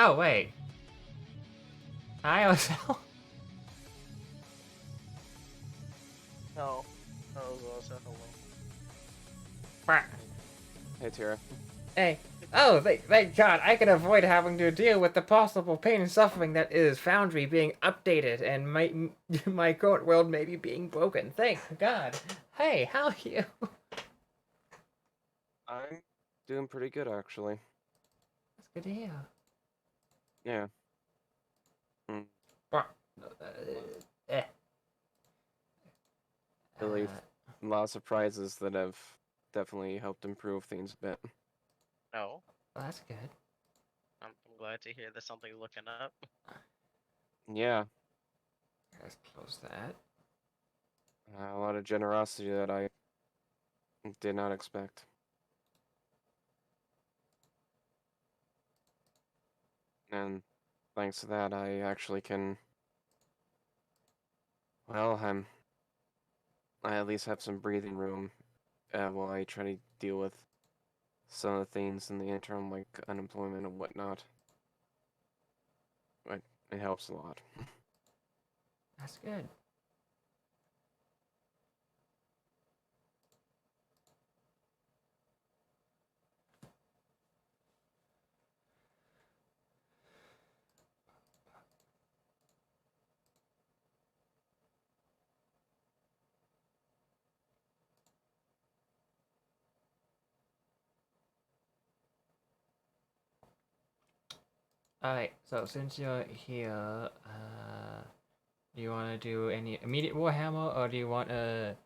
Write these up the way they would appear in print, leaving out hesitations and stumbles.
Oh, wait. ISL? No. That was also hello. Hey, Tara. Hey. Oh, thank God, I can avoid having to deal with the possible pain and suffering that is Foundry being updated and my current world maybe being broken. Thank God. Hey, how are you? I'm doing pretty good, actually. That's good to hear. Yeah. Mm, Eh. really, lots of prizes that have definitely helped improve things a bit. No. Well, that's good. I'm glad to hear there's something looking up. Yeah. Let's close that. A lot of generosity that I did not expect. And thanks to that, I actually can. Well, I at least have some breathing room while I try to deal with some of the things in the interim, like unemployment and whatnot. But it helps a lot. That's good. Alright, so since you're here, do you want to do any immediate Warhammer, or do you want to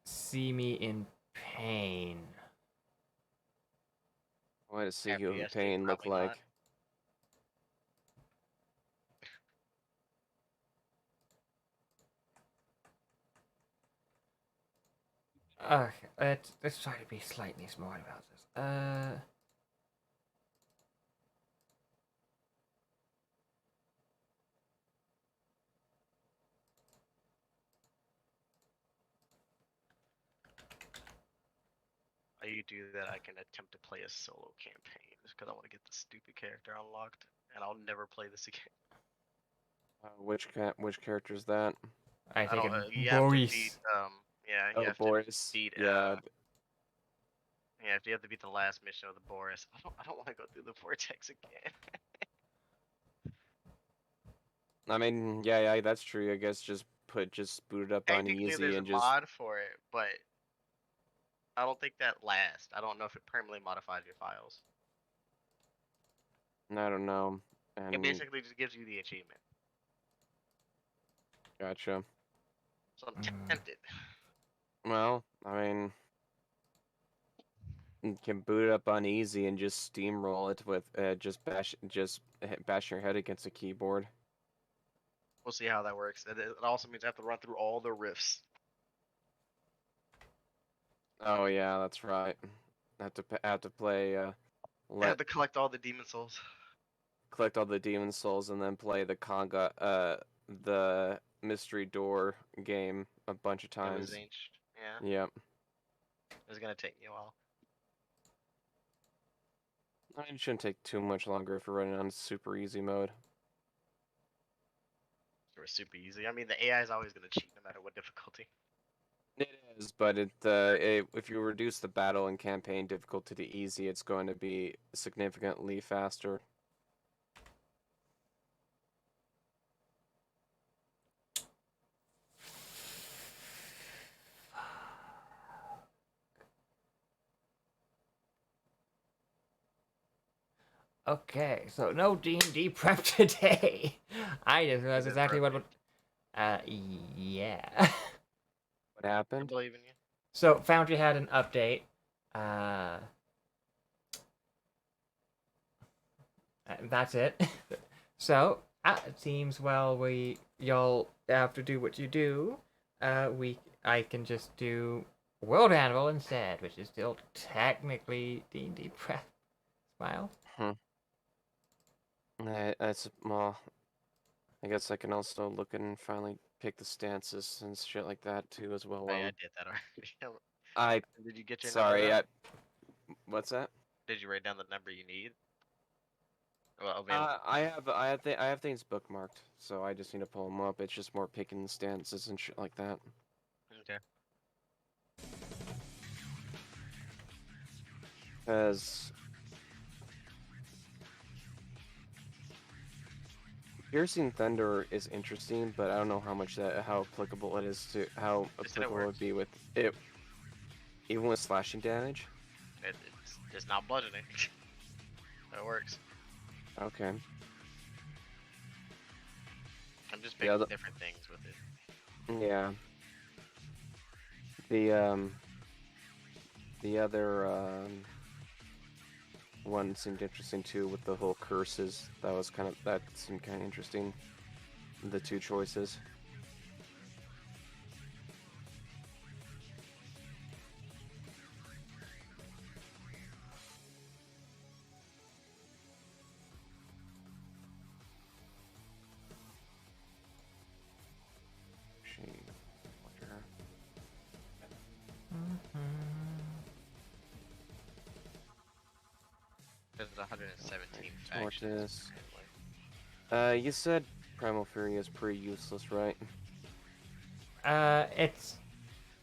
see me in pain? What does see you in FPSD, pain look probably not. like? Okay, let's try to be slightly smart about this. While you do that, I can attempt to play a solo campaign just because I want to get the stupid character unlocked, and I'll never play this again. Which character is that? I I take don't. it, You have to beat. Boris. Yeah, you Oh, have to Boris. beat. Yeah. Yeah, you have to beat the last mission of the Boris. I don't want to go through the vortex again. I mean, yeah, that's true. I guess just boot it up on Technically, easy there's a and just. mod for it, but I don't think that lasts. I don't know if it permanently modifies your files. I don't know. It And basically just gives you the achievement. gotcha. So I'm tempted. Well, I mean, you can boot it up on easy and just steamroll it with bash your head against a keyboard. We'll see how that works. It also means I have to run through all the rifts. Oh yeah, that's right. Have to play I have let to collect all the demon souls. collect all the demon souls and then play the mystery door game a bunch of It was times. ancient. Yeah, Yep. it's gonna take me a while. It shouldn't take too much longer if you're running on super easy mode. It was super easy. I mean, the AI is always gonna cheat no matter what difficulty. It is, but if you reduce the battle and campaign difficulty to easy, it's going to be significantly faster. Okay, so no D&D prep today. I just realized exactly what. Yeah. What I happened? believe in you. So Foundry had an update. Uh, that's it. So it seems y'all have to do what you do. I can just do World Animal instead, which is still technically D&D prep. Smile. Hmm. That's well. I guess I can also look and finally pick the stances and shit like that too as well. Oh yeah, I did that already. I Did you get your number sorry. down? What's that? Did you write down the number you need? Well, available. I have things bookmarked, so I just need to pull them up. It's just more picking stances and shit like that. Okay. Because Piercing Thunder is interesting, but I don't know how applicable it is to how Just that it applicable it would works. be with it, even with slashing damage. It's not bludgeoning. That works. Okay. I'm just Yeah, picking different things with it. Yeah. The other one seemed interesting too with the whole curses. That seemed kind of interesting. The two choices. There's 117 Sort factions. this. apparently. You said Primal Fury is pretty useless, right?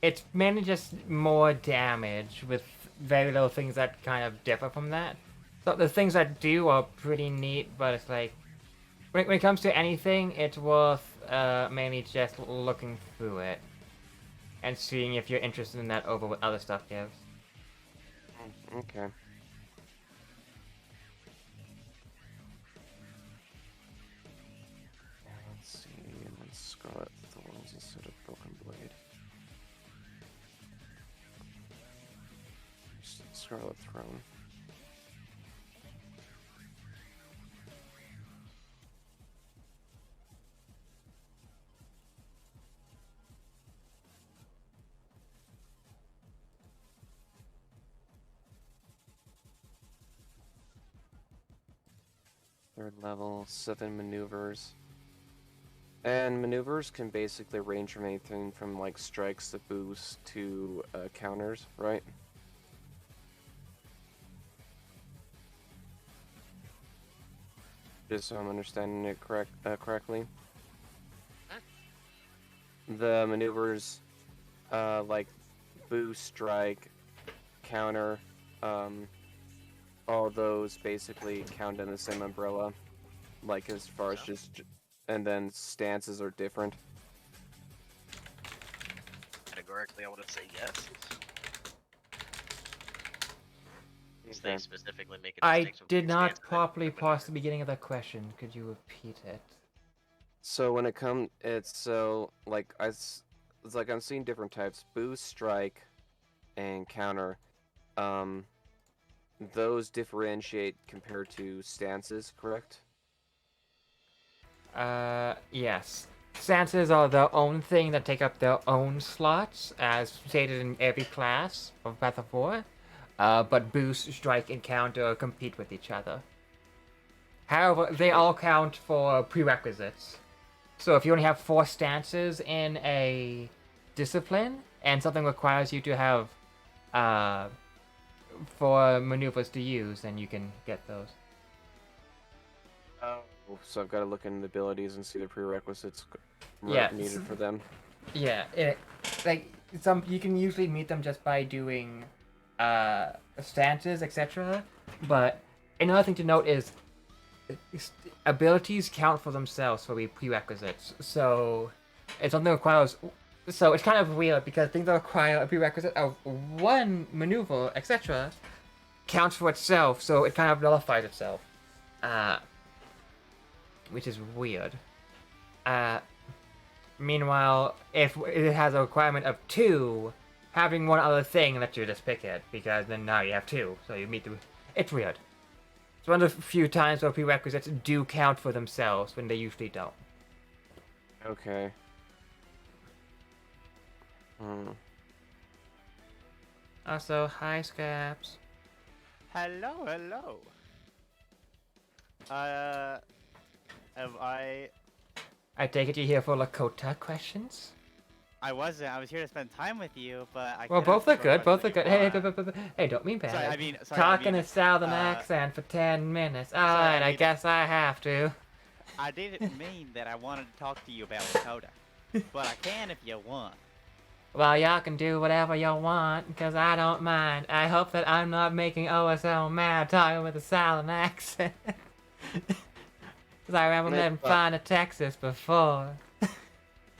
It's mainly just more damage with very little things that kind of differ from that. So the things that do are pretty neat, but it's like when it comes to anything, it's worth mainly just looking through it and seeing if you're interested in that over what other stuff gives. Okay. Let's see, and then Scarlet Thorns instead of Broken Blade. Scarlet Throne. Third level, 7 maneuvers. And maneuvers can basically range from anything from like strikes to boost to counters, right? Just so I'm understanding it correctly. The maneuvers, like boost, strike, counter, all those basically count in the same umbrella. Like as far as just, and then stances are different. Categorically, I would say yes. Okay. They specifically make a I distinction did between not stance and properly maneuver. parse the beginning of that question. Could you repeat it? So when it comes, it's so like it's like I'm seeing different types: boost, strike, and counter. Those differentiate compared to stances, correct? Yes. Stances are their own thing that take up their own slots, as stated in every class of Path of War. But boost, strike, and counter compete with each other. However, they all count for prerequisites. So if you only have 4 stances in a discipline, and something requires you to have 4 maneuvers to use, then you can get those. Oh. So I've got to look into the abilities and see the prerequisites Yeah, needed for them. Yeah, like you can usually meet them just by doing stances, etc. But another thing to note is abilities count for themselves for the prerequisites. So if something requires, so it's kind of weird because things that require a prerequisite of 1 maneuver, etc., counts for itself. So it kind of nullifies itself, which is weird. Meanwhile, if it has a requirement of 2, having one other thing lets you just pick it, because then now you have 2, so you meet the... It's weird. It's one of the few times where prerequisites do count for themselves when they usually don't. Okay. Also, hi, Scraps. Hello, hello. Am I? I take it you're here for Lakota questions? I wasn't. I was here to spend time with you, but I Well, cannot both are go good. watch Both are what you good. Hey, want. hey, don't mean bad. Sorry, I mean, sorry, Talking I a mean, southern accent for 10 minutes. All right, I mean- guess I have to. I didn't mean that I wanted to talk to you about Lakota, but I can if you want. Well, y'all can do whatever you want, because I don't mind. I hope that I'm not making OSL mad talking with a southern accent. Because I remember It's making fun of Texas before.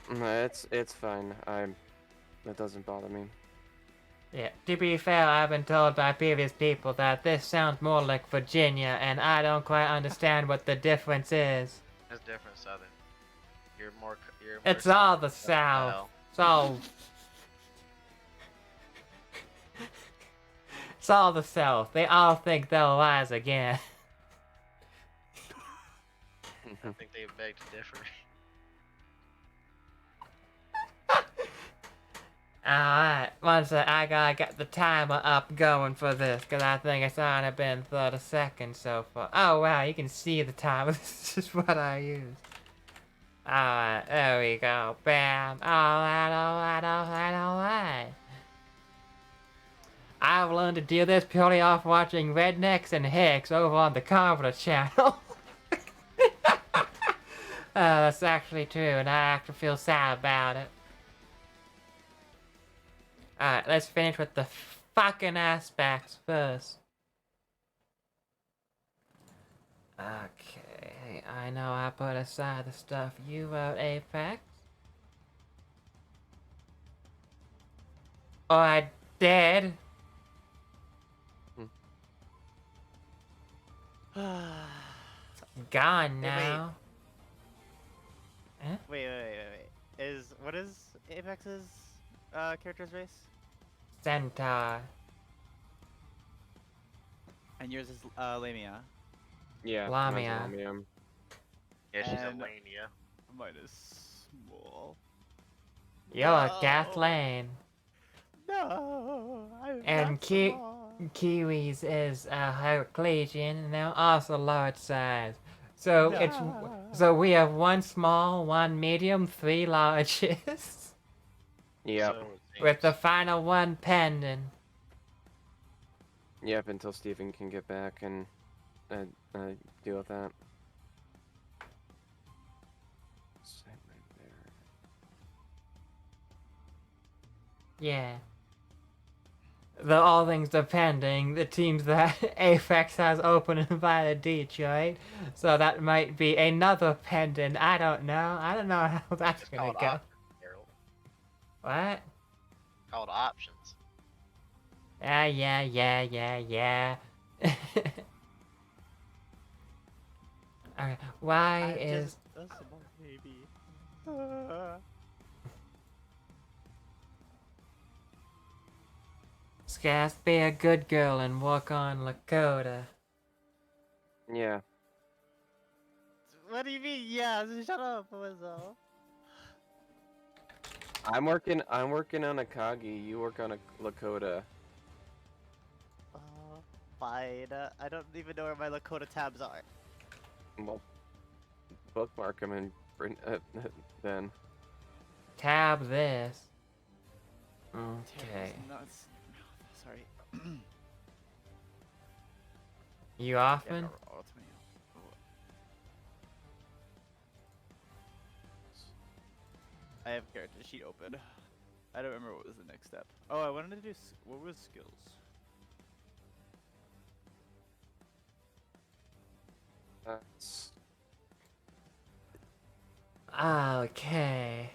No, it's fine. That doesn't bother me. Yeah, to be fair, I've been told by previous people that this sounds more like Virginia, and I don't quite understand what the difference is. It's different, Southern. You're more. It's all the South. South. It's all... It's all the South. They all think they'll rise again. I think they beg to differ. Alright, one sec, I gotta get the timer up going for this, because I think it's only been 30 seconds so far. Oh wow, you can see the timer. This is what I use. Alright, there we go. Bam. Alright. I've learned to do this purely off watching Rednecks and Hicks over on the Carpenter channel. That's actually true, and I actually feel sad about it. Alright, let's finish with the fucking aspects first. Okay, I know I put aside the stuff you wrote, Apex. Or I did. Gone now. Wait. What is Apex's character's race? Centaur. And yours is Lamia. Yeah. Lamia. mine's Lamia. Yeah, she's a And- Lania. Mine is small. You're a Kathleen. No, I'm And not Ki- small. Kiwi's is Heraclesian, and they're also large size. So so we have one small, one medium, 3 larges, Yep. So it with the seems. final one pending. Yep. Until Steven can get back and deal with that. Segment there. Yeah. All things are pending. The teams that Apex has open and via Detroit, so that might be another pending. I don't know. I don't know how that's It's gonna called go. options, Harold. What? Called options. Yeah. Okay, why is... a small baby. Scass, be a good girl and work on Lakota. Yeah. What do you mean? Yeah, shut up, Wizzo. I'm working on Akagi. You work on a Lakota. Fine. I don't even know where my Lakota tabs are. Well, bookmark them and print then. Tab this. Okay. Nuts. Sorry. You often? I have character sheet open. I don't remember what was the next step. Oh, I wanted to do. What was skills? That's Okay.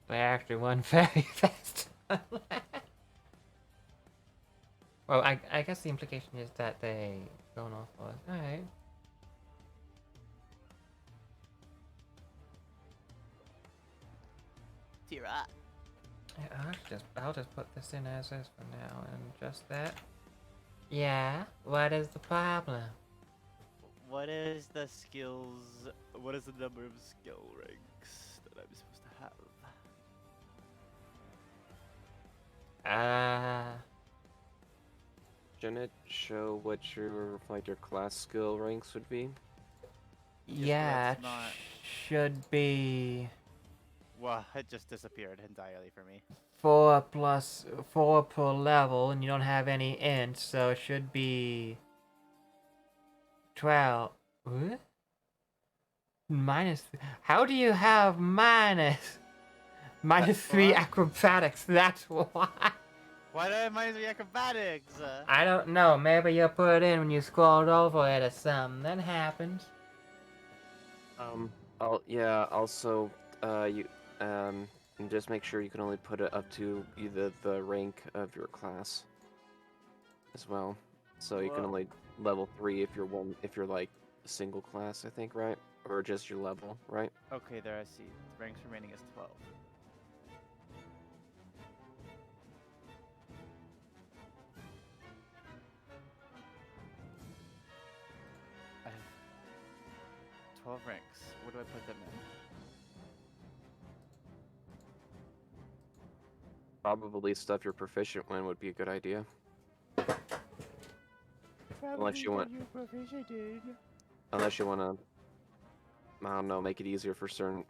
They actually won very fast. Well, I guess the implication is that they don't off for us. Alright. Tira. Yeah, I'll just put this in as is for now and just that. Yeah, what is the problem? What is the skills? What is the number of skill ranks that I'm supposed to have? shouldn't it show what your like your class skill ranks would be? Yeah, it's not- should be Well, it just disappeared entirely for me. 4 plus 4 per level, and you don't have any ints, so it should be 12. What? Minus. How do you have minus 3 what? acrobatics? That's why. Why do I have -3 acrobatics? I don't know. Maybe you put it in when you scrolled over it or something. That happens. Yeah. Also, you and just make sure you can only put it up to either the rank of your class as well. So you can Whoa. only level 3 if you're like a single class, I think, right? Or just your level, right? Okay, there I see. The ranks remaining is 12. I have 12 ranks. Where do I put them in? Probably stuff you're proficient in would be a good idea. Unless you want- Unless you want to, I don't know, make it easier for certain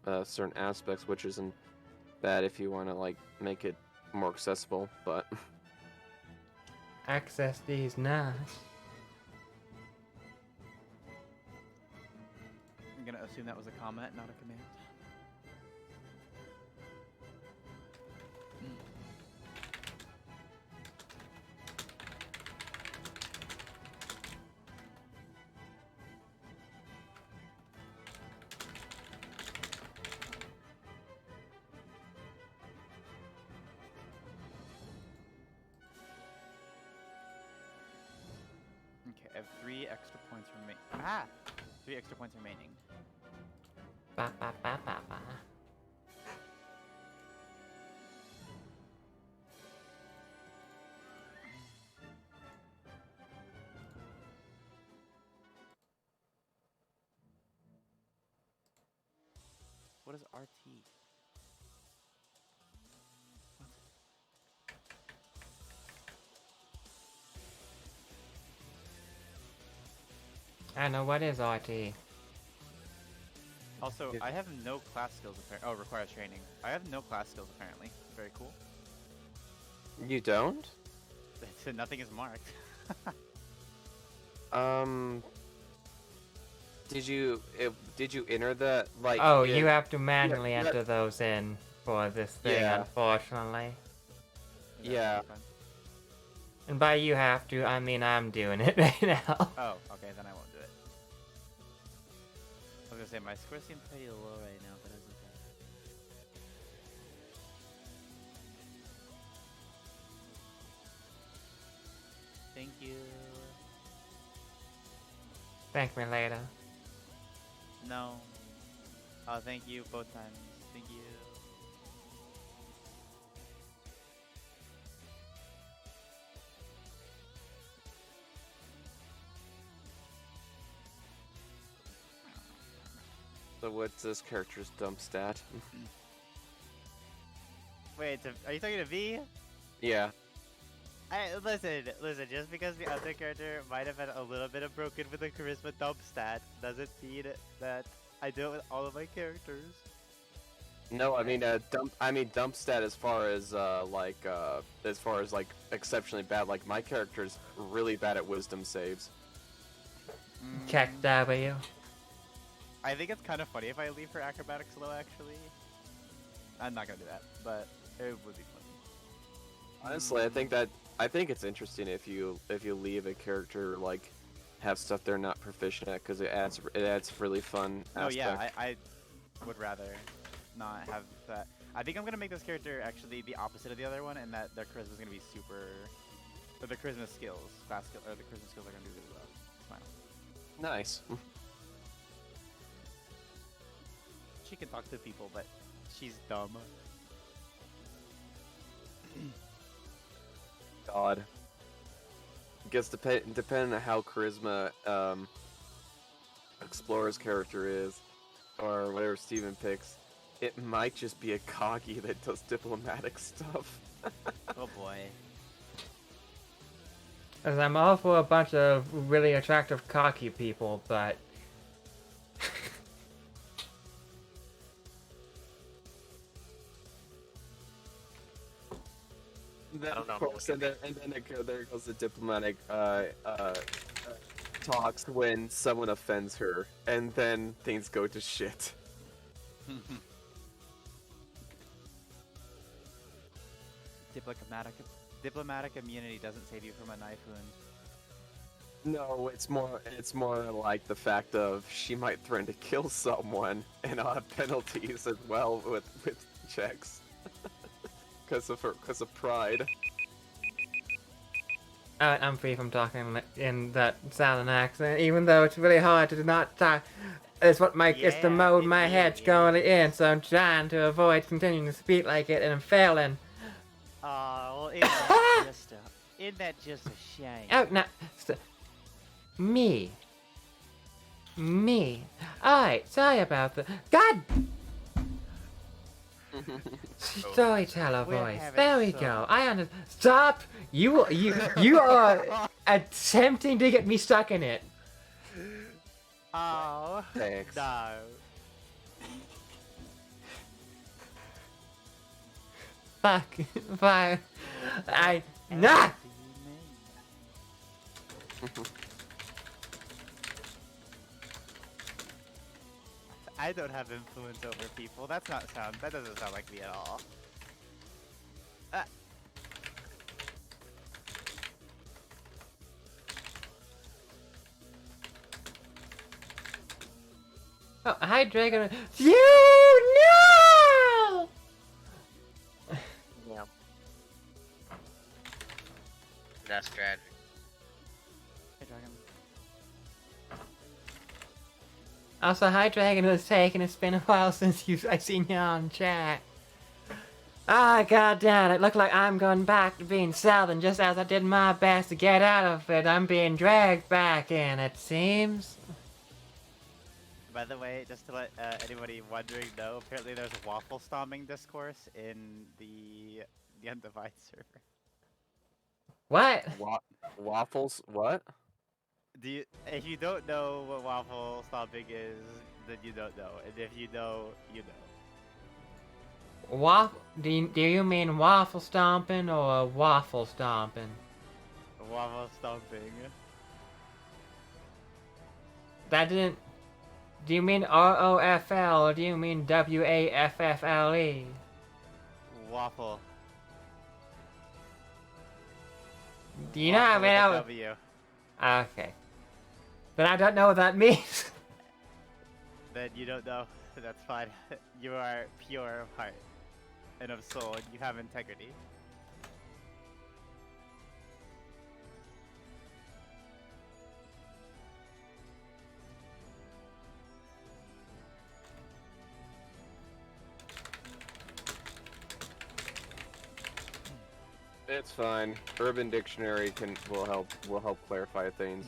aspects, which isn't bad if you want to like make it more accessible. But Access these nice. I'm gonna assume that was a comment, not a command. Okay, I have 3 extra points remaining. 3 extra points remaining. Ba, ba, ba, ba, ba. What is RT? I know what is RT. Also, Yeah. I have no class skills apparently. Oh, requires training. I have no class skills apparently. Very cool. you don't? Nothing is marked. Did you enter that like? Oh, yeah, you have to manually that- enter those in for this thing, Yeah. unfortunately. Yeah. And by you have to, I mean I'm doing it right now. Oh, okay, then I won't do it. I was gonna say my score seems pretty low right now, but it's okay. Thank you. Thank me later. No. Oh, thank you both times. Thank you. So what's this character's dump stat? Wait, are you talking to V? Yeah. Listen, just because the other character might have had a little bit of broken with the charisma dump stat doesn't mean that I do it with all of my characters. No, I mean dump stat as far as like exceptionally bad. Like my character's really bad at wisdom saves. Check W. I think it's kind of funny if I leave her acrobatics low, actually. I'm not gonna do that, but it would be funny. Honestly, I think it's interesting if you leave a character like have stuff they're not proficient at because it adds really fun No, aspect. yeah, I would rather not have that. I think I'm gonna make this character actually the opposite of the other one, and that their charisma is gonna be super, or the charisma skills, class skill, or the charisma skills are gonna be really low. It's fine. Nice. She can talk to people, but she's dumb. God. Guess depending on how charisma Explorer's character is, or whatever Steven picks, it might just be a coggy that does diplomatic stuff. Oh boy. As I'm all for a bunch of really attractive, cocky people, but Then, don't know, of I'm course, looking. there goes the diplomatic talks when someone offends her, and then things go to shit. Diplomatic immunity doesn't save you from a knife wound. No, it's more like the fact of she might threaten to kill someone, and I'll have penalties as well with checks because of pride. I'm free from talking in that southern accent, even though it's really hard to not talk. It's it's the Yeah, mode it my head's really going is. in, so I'm trying to avoid continuing to speak like it, and I'm failing. Well, isn't that just a shame? Oh, no. Me. Alright, sorry about the. God! Storyteller We're voice. having There we some- go. I understand. Stop! You are attempting to get me stuck in it. Oh, Thanks. no. Fuck. Fine. Nah! I don't have influence over people. That doesn't sound like me at all. Oh, hi, Dragon. You no! Yeah. That's tragic. Hey, Dragon. Also, hi, Dragon was taken. It's been a while since I seen you on chat. Ah, goddamn! It looked like I'm going back to being Southern just as I did my best to get out of it. I'm being dragged back in, it seems. By the way, just to let anybody wondering know, apparently there's a waffle stomping discourse in the Undivided server. What? Waffles? What? If you don't know what waffle stomping is, then you don't know, and if you know, you know. Do you mean waffle stomping or waffle stomping? Waffle stomping. That didn't. Do you mean ROFL or do you mean WAFFLE? Waffle. Do you know how Waffle with a many? W. Okay. Then I don't know what that means. Then you don't know. That's fine. You are pure of heart and of soul, and you have integrity. It's fine. Urban Dictionary will help clarify things.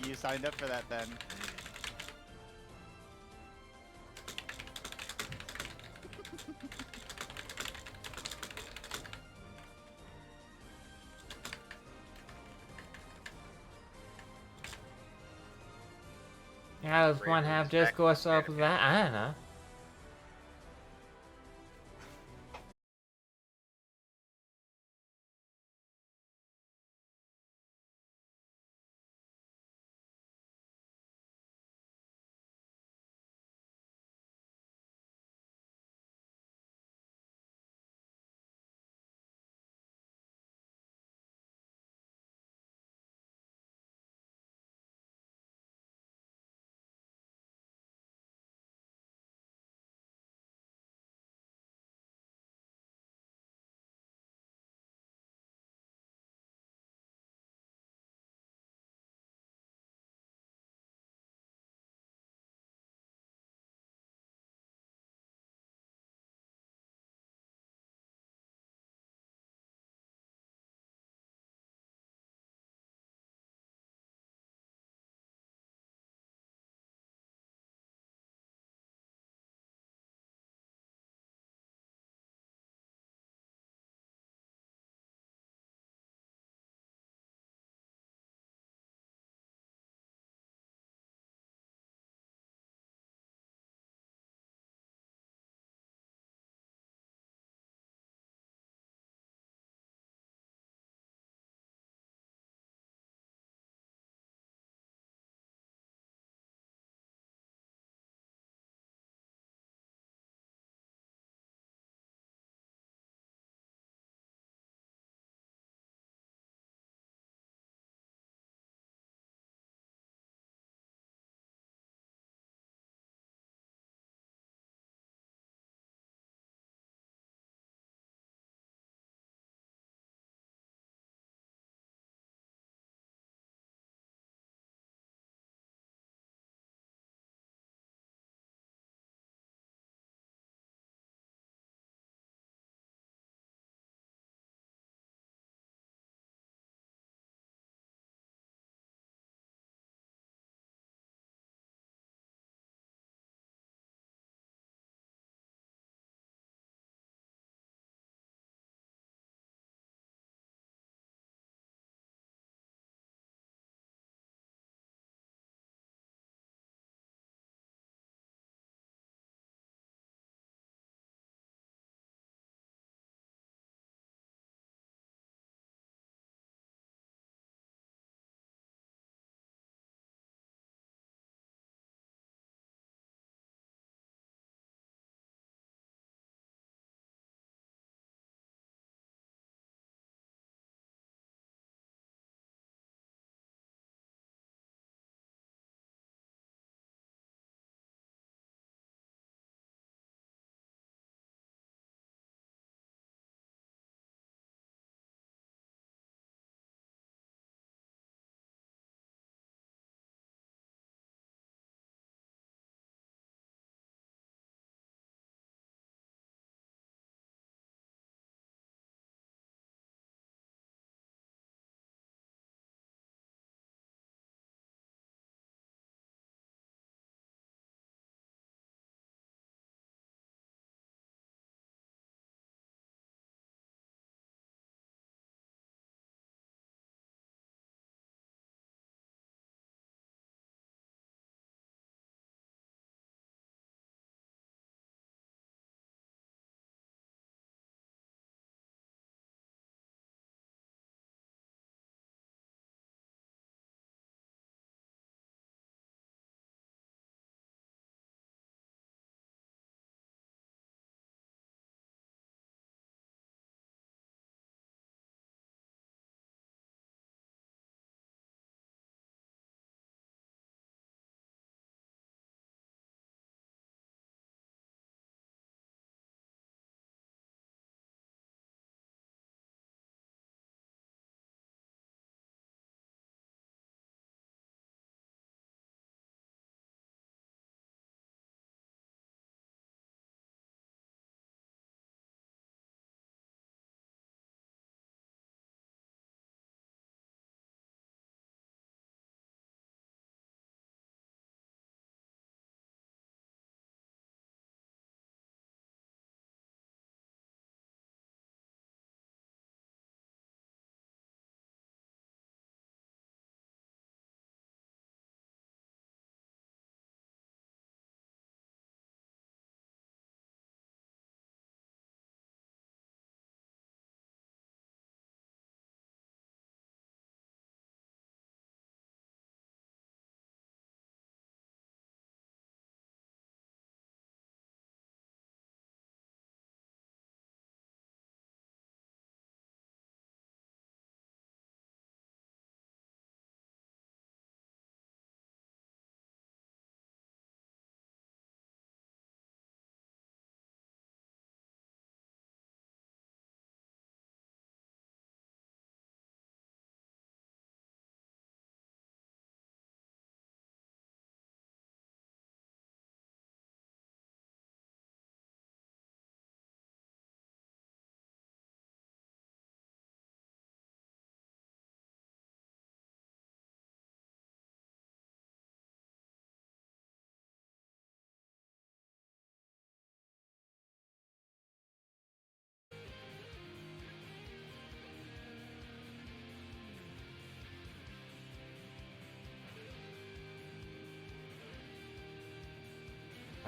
You signed up for that then. How does one have discourse over that? I don't know.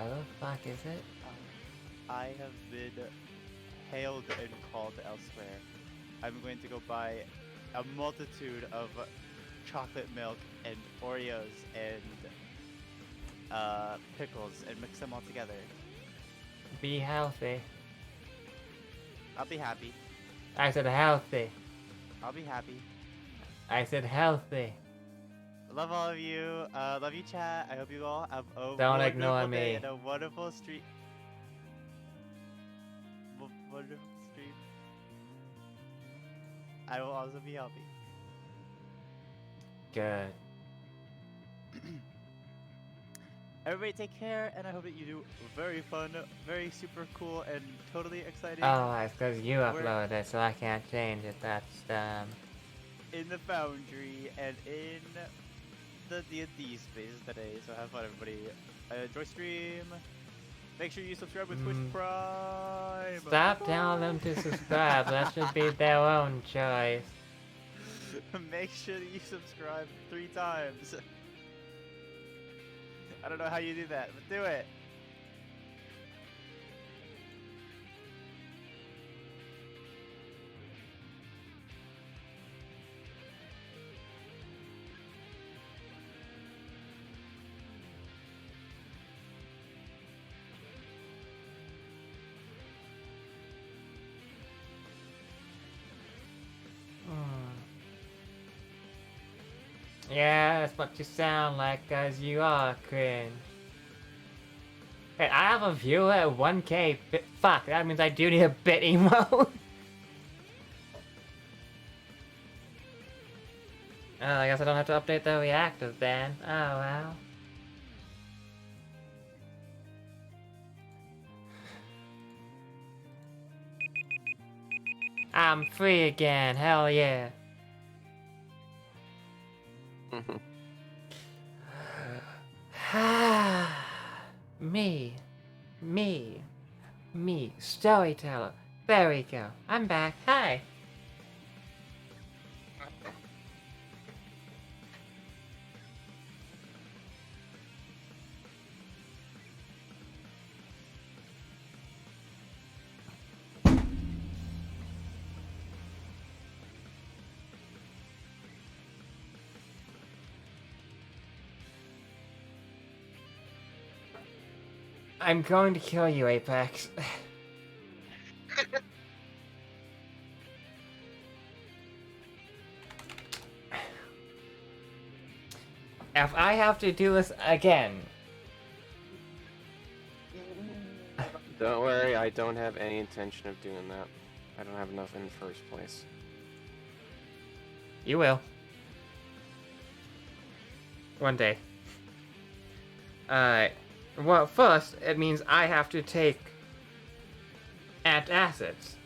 How the fuck is it? I have been hailed and called elsewhere. I'm going to go buy a multitude of chocolate milk and Oreos and pickles and mix them all together. Be healthy. I'll be happy. I said healthy. I'll be happy. I said healthy. Love all of you. Love you, chat. I hope you all have a Don't ignore wonderful day me. and a wonderful stream. Wonderful stream. I will also be healthy. Good. Everybody take care, and I hope that you do very fun, very super cool, and totally exciting Oh, it's because you We're- uploaded it, so I can't change it. That's dumb. in the foundry and in the D&D spaces today. So have fun, everybody. Enjoy stream. Make sure you subscribe with Twitch Prime. Stop telling them to subscribe. That should be their own choice. Make sure that you subscribe 3 times. I don't know how you do that, but do it. Yeah, that's what you sound like, cause you are cringe. Hey, I have a viewer at 1K. Fuck, that means I do need a bit emote. Oh, I guess I don't have to update the reactors then. Oh well. I'm free again, hell yeah. Me, storyteller. There we go. I'm back. Hi. I'm going to kill you, Apex. If I have to do this again... Don't worry, I don't have any intention of doing that. I don't have enough in the first place. You will. One day. Well, first, it means I have to take antacids.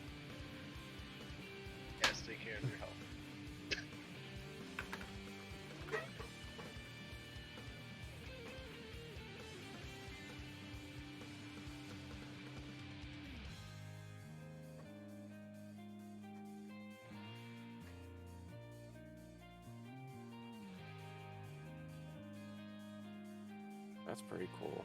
Yes, take care of your health. That's pretty cool.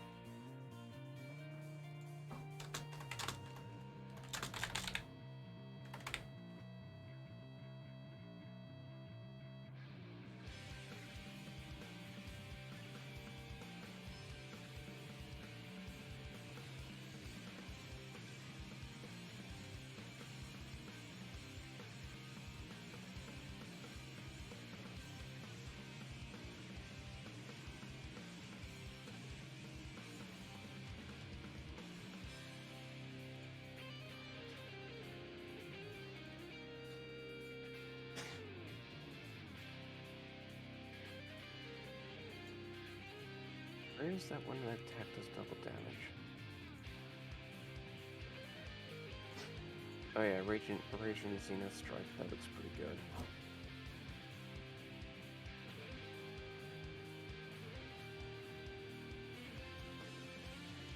Where is that one that attack does double damage? Oh yeah, Raging Zenith Strike. That looks pretty good.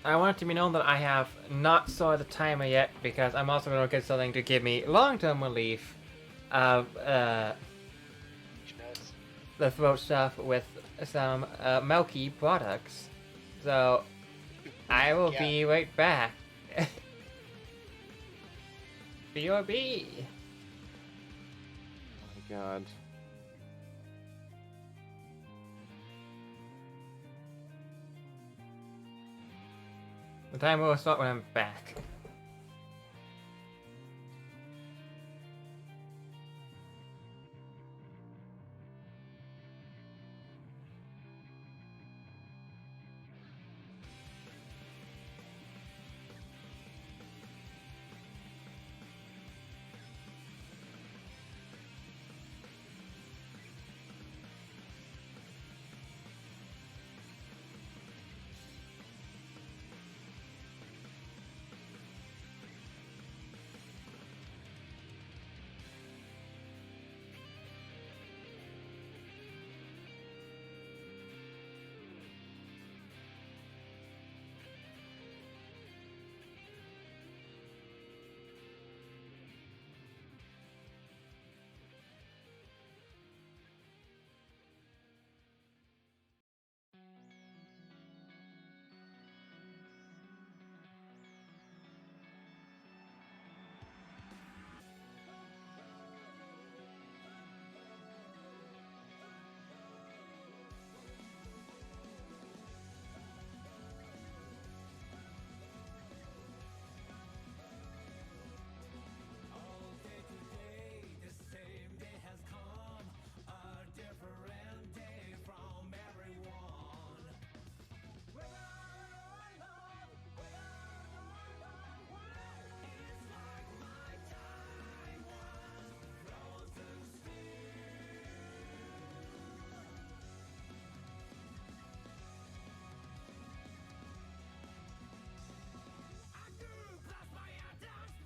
I want it to be known that I have not saw the timer yet because I'm also going to get something to give me long-term relief of the throat stuff with some milky products. So I will Yeah. be right back. BRB. Oh my god. The timer will start when I'm back.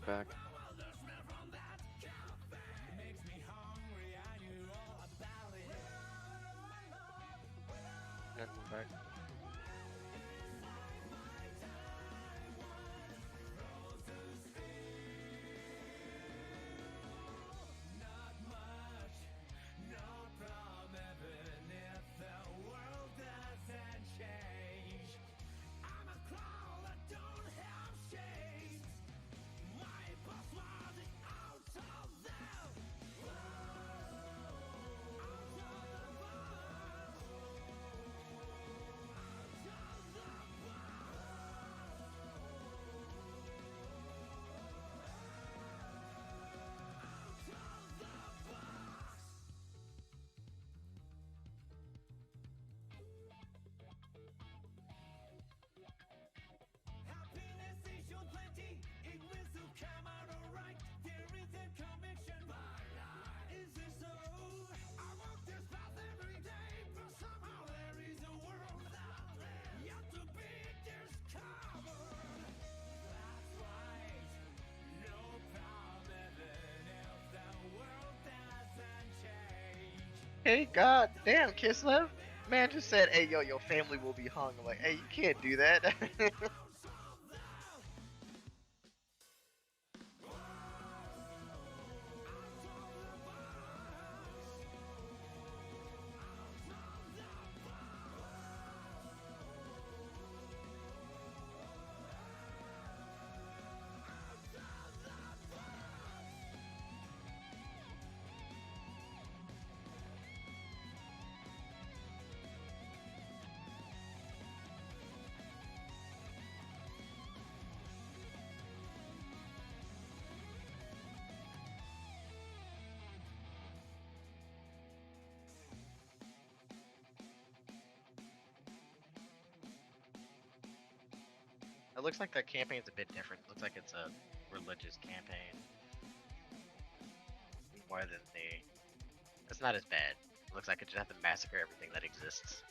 Back. Nothing back. Hey, god damn, Kislev. Man just said, hey, yo, your family will be hung. I'm like, hey, you can't do that. It looks like that campaign's a bit different. It looks like it's a religious campaign. More than the... It's not as bad. It looks like it just have to massacre everything that exists.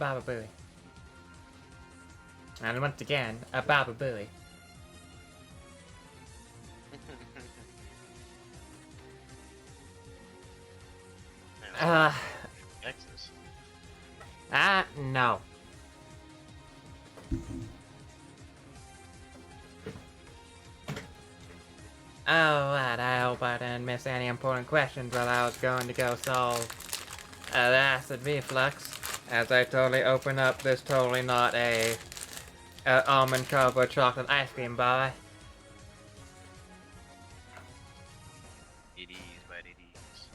Baba Booey. And once again, a Baba Booey. Texas. No. Alright, I hope I didn't miss any important questions while I was going to go solve the acid reflux. As I totally open up this totally not a almond covered chocolate ice cream bar. It is, but it is.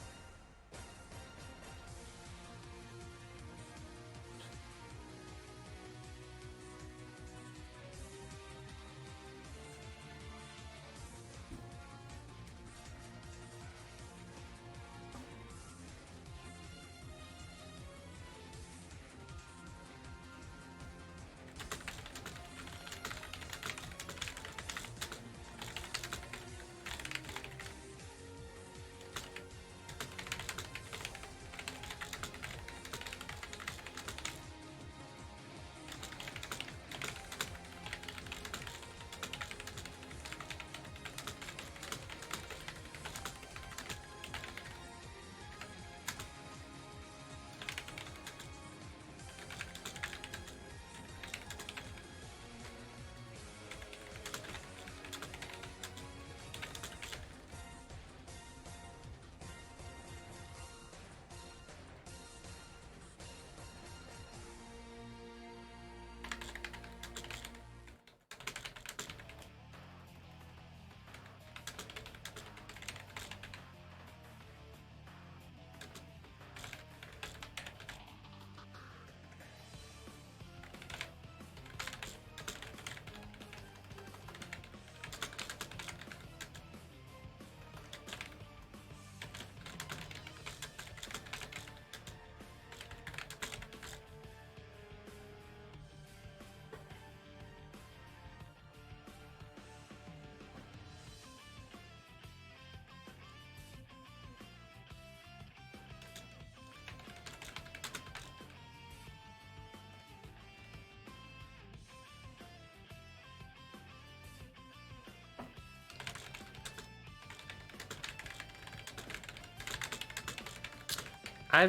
I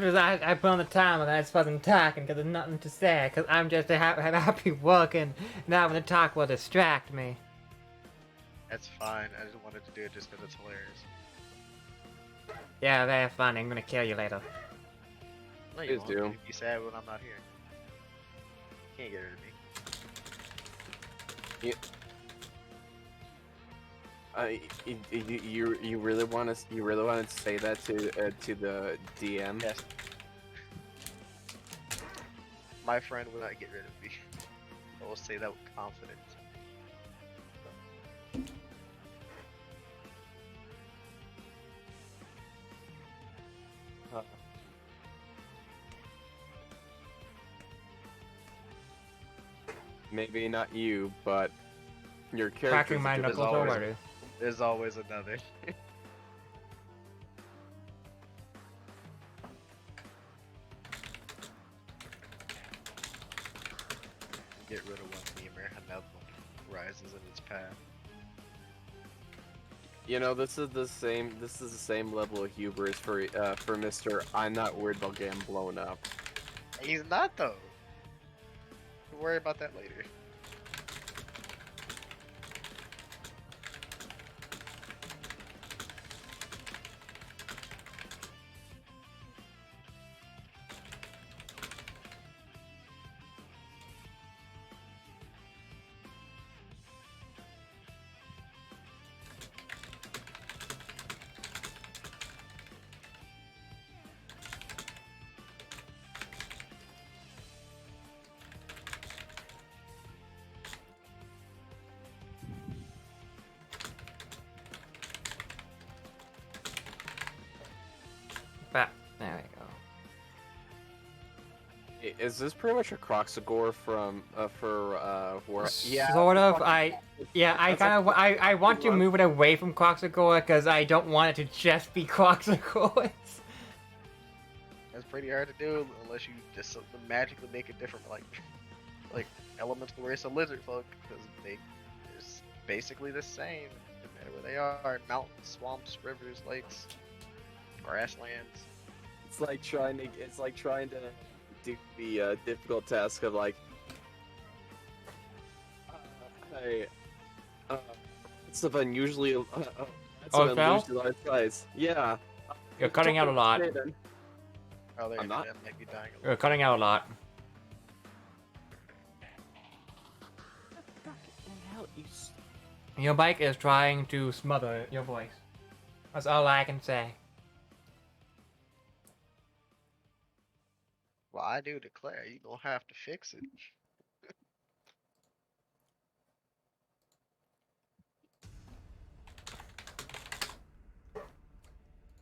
put on the timer and I was fucking talking because there's nothing to say. Because I'm just happy working. Now when the talk will distract me. That's fine. I just wanted to do it just because it's hilarious. Yeah, very funny. I'm gonna kill you later. No, you Please won't. do. You'd be sad when I'm not here. Can't get rid of me. You really want to say that to the DM? Yes. My friend will not get rid of me. I will say that with confidence. Maybe not you, but your character. Cracking my There's knuckles always- already. There's always another. Get rid of one femur, another one rises in its path. You know, this is the same level of hubris for Mr. I'm not worried about getting blown up. He's not though. We'll worry about that later. But there we go. Is this pretty much a Croxagore from War? Yeah, Sort of. I That's kind of I want to one. move it away from Croxagore because I don't want it to just be Croxagores. That's pretty hard to do unless you just magically make it different, like elemental race of lizard folk, because they're basically the same no matter where they are. Mountains, swamps, rivers, lakes, grasslands. It's like trying to do the difficult task of like, hey, it's of unusually, it's Oh, of it fell? unusually large size. Yeah. You're cutting out a lot. Oh, there I'm not. that might be dying a You're little. cutting out a lot. Your mic is trying to smother your voice. That's all I can say. Well, I do declare you gonna have to fix it.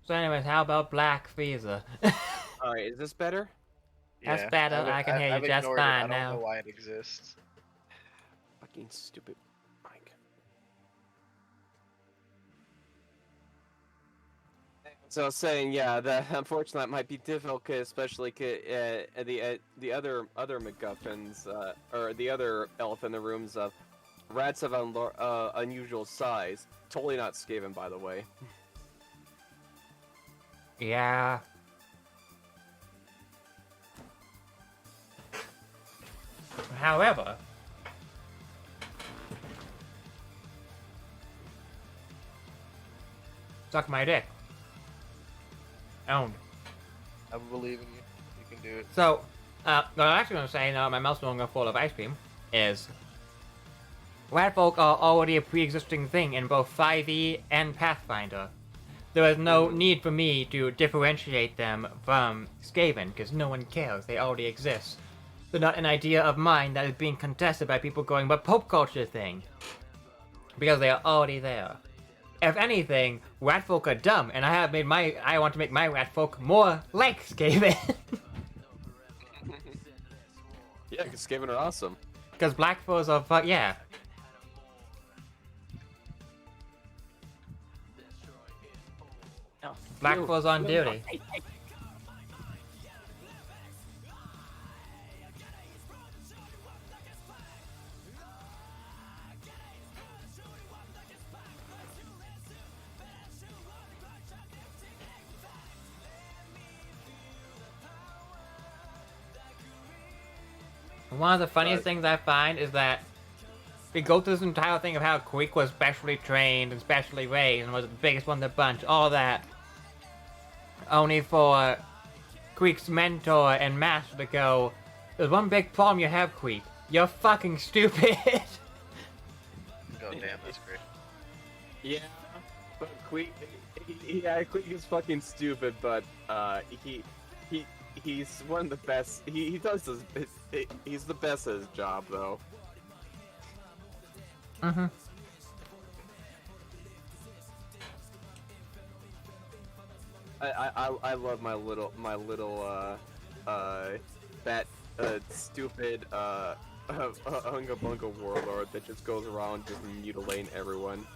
So anyways, how about Black Frieza? Alright, is this better? That's better. I can hear you I've just ignored it. fine I don't now. know why it exists. Fucking stupid mic. So I was saying, yeah, that unfortunately that might be difficult, especially the other MacGuffins, or the other elephant in the rooms of rats of unusual size. Totally not Skaven, by the way. Yeah. However, suck my dick. Owned. I believe in you. You can do it. So, what I'm actually going to say now, my mouth's no longer full of ice cream, is rat folk are already a pre-existing thing in both 5e and Pathfinder. There is no need for me to differentiate them from Skaven, because no one cares, they already exist. They're not an idea of mine that is being contested by people going, but pop culture thing. Because they are already there. If anything, rat folk are dumb, and I want to make my rat folk more like Skaven. Yeah, because Skaven are awesome. Because black foes are yeah. Black foes on duty. One of the funniest things I find is that we go through this entire thing of how Queek was specially trained and specially raised and was the biggest one in the bunch, all that. Only for Queek's mentor and master to go, there's one big problem you have, Queek. You're fucking stupid. Oh damn, that's great. Yeah, but Queek is fucking stupid, but he's one of the best. He does he's the best at his job, though. Mm-hmm. I love my little that stupid Unga Bunga warlord that just goes around just mutilating everyone.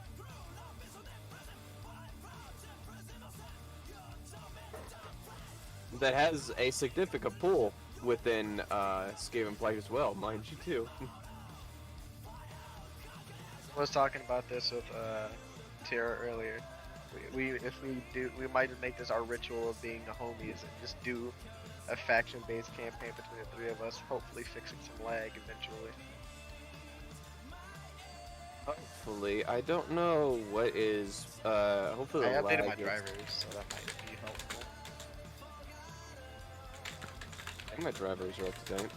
That has a significant pull within Skaven Plague as well, mind you too. I was talking about this with Tara earlier. We might just make this our ritual of being the homies and just do a faction-based campaign between the three of us, hopefully fixing some lag eventually. Hopefully, I don't know what is. Hopefully, I the updated lag my is- drivers, so that might be helpful. I think my drivers are up to date.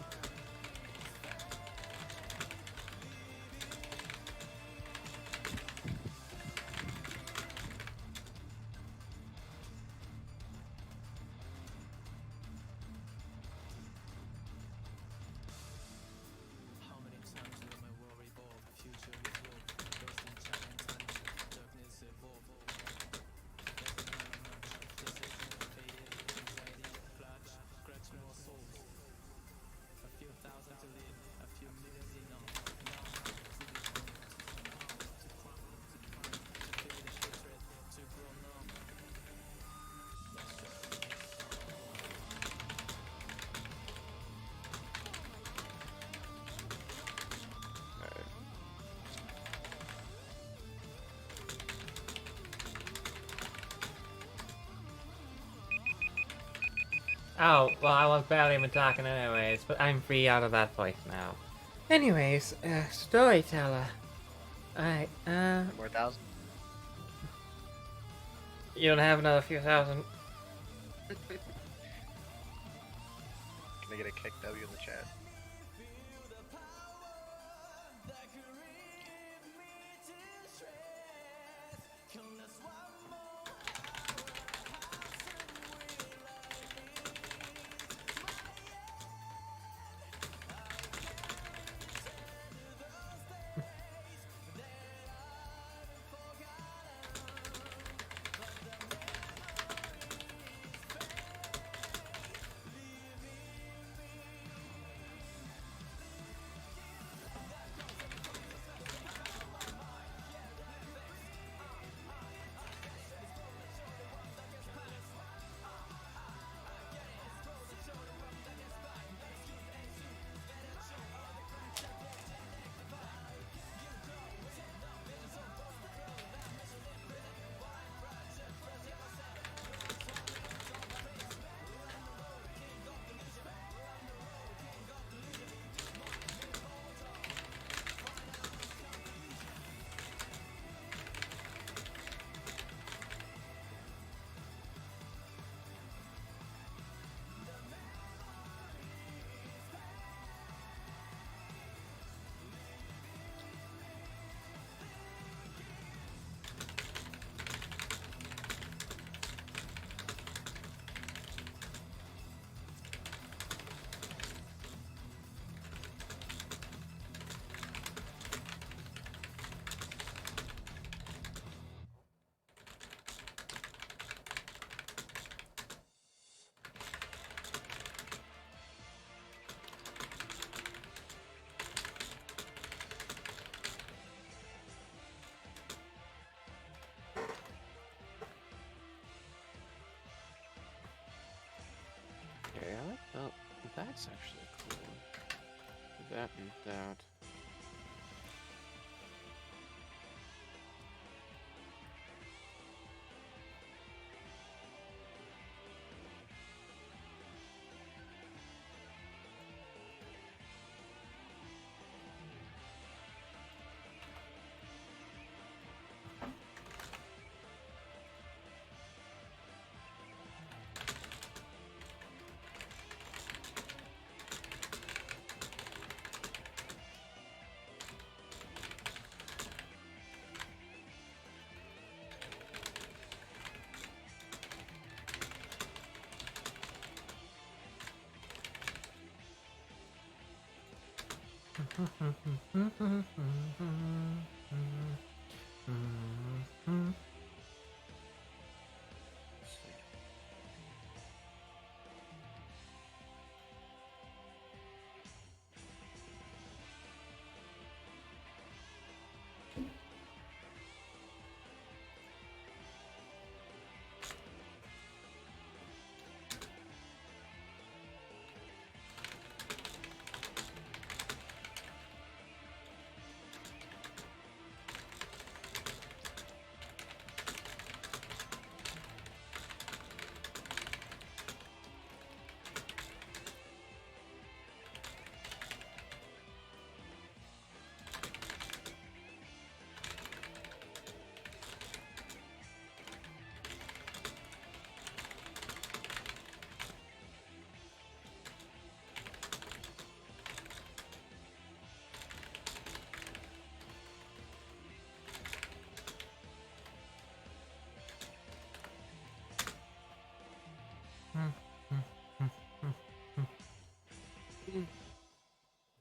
Oh, well, I was barely even talking anyways, but I'm free out of that place now. Anyways, storyteller. Alright, One more thousand. you don't have another few thousand. Can I get a kick W in the chat? Okay, I like that. That's actually cool. That and that.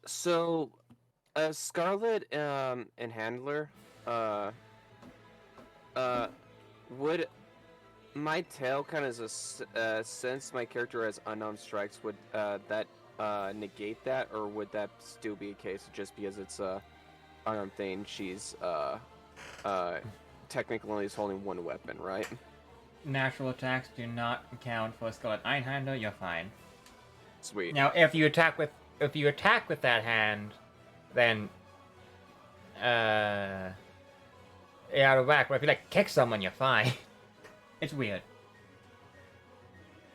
So, Scarlet and Handler, would my tail kind of since my character has unarmed strikes, would that negate that, or would that still be a case just because it's a unarmed thing? She's technically is holding one weapon, right? Natural attacks do not count for Scarlet Einhander, you're fine. Sweet. Now, if you attack with that hand, then you're out of whack. But if you like kick someone, you're fine. It's weird.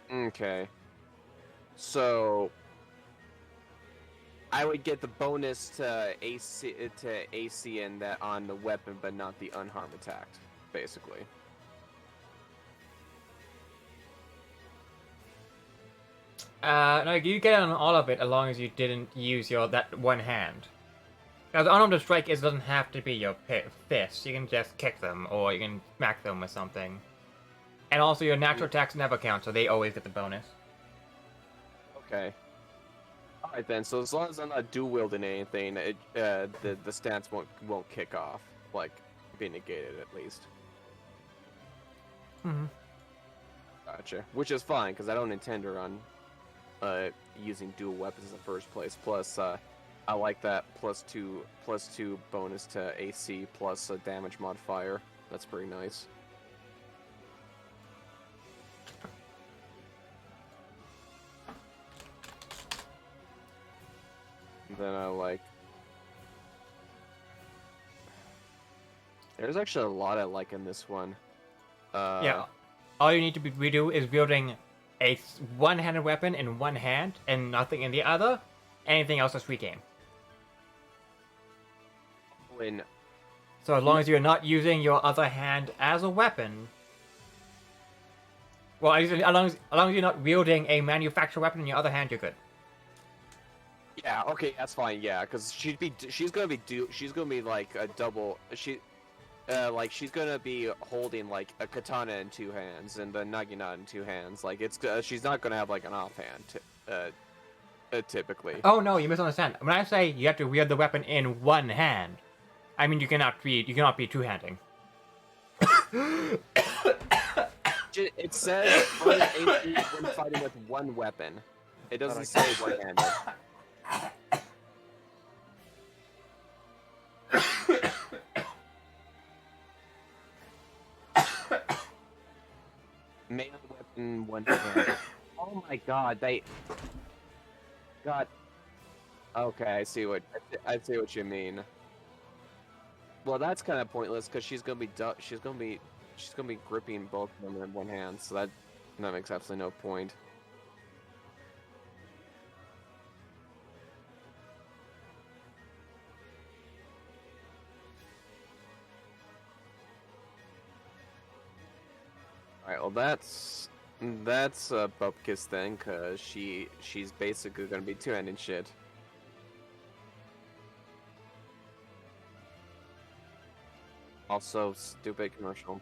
Okay. So I would get the bonus to AC in that on the weapon, but not the unharmed attack, basically. No, you get on all of it as long as you didn't use that one hand. Now, the unarmed strike doesn't have to be your fist. You can just kick them, or you can smack them with something. And also, your natural attacks never count, so they always get the bonus. Okay. Alright then, so as long as I'm not dual wielding anything, the stats won't kick off, like, be negated at least. Mm-hmm. Gotcha. Which is fine, because I don't intend to run using dual weapons in the first place. Plus, I like that +2 bonus to AC plus a damage modifier. That's pretty nice. Then I like... There's actually a lot I like in this one. Yeah. All you need to redo is wielding a one-handed weapon in one hand and nothing in the other. Anything else is free game. When... So as long as you're not using your other hand as a weapon... Well, as long as you're not wielding a manufactured weapon in your other hand, you're good. Yeah, okay, that's fine. Yeah, because she's gonna be like a double. She's gonna be holding like a katana in two hands and the nagina in two hands. Like she's not gonna have like an offhand, typically. Oh no, you misunderstand. When I say you have to wield the weapon in one hand, I mean you cannot be two-handing. It says when fighting with one weapon. It doesn't say one-handed. Melee weapon, one hand. Oh my god, God. Okay, I see what you mean. Well, that's kind of pointless because she's gonna be gripping both of them in one hand, so that makes absolutely no point. Alright, well that's Bupkis then, cause she's basically gonna be two-handing shit. Also, stupid commercial.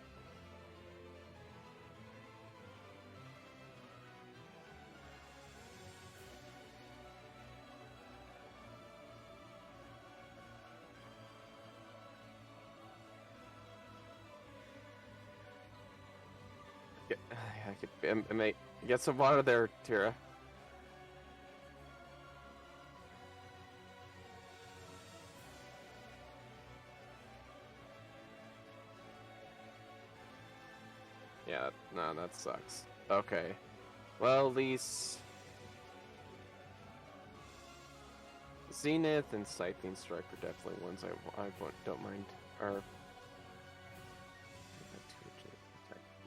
Get some water there, Tira. Yeah, no, that sucks. Okay. Well, at least... Zenith and Scything Strike are definitely ones I don't mind. Or...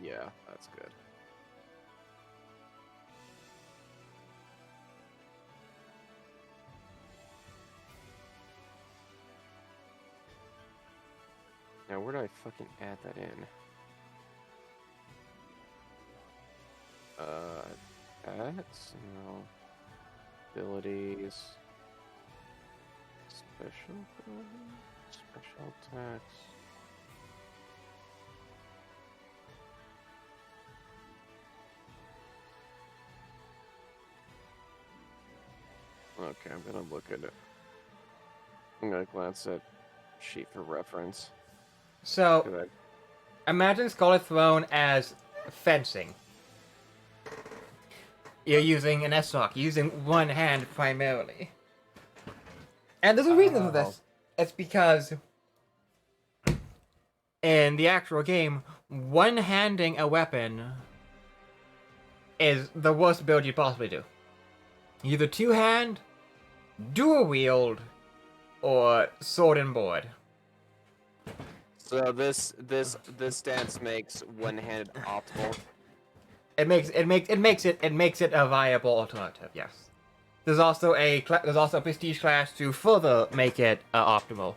Yeah, that's good. Now, where do I fucking add that in? Attacks? No. Abilities. Special abilities? Special attacks. Okay, I'm gonna look at it. I'm gonna glance at sheet for reference. So, imagine Scarlet Throne as fencing. You're using an S-Lock, using one hand primarily. And there's a reason for this. It's because in the actual game, one-handing a weapon is the worst build you possibly do. Either two-hand, dual wield, or sword and board. So this stance makes one-handed optimal. It makes it a viable alternative. Yes. There's also a prestige class to further make it optimal.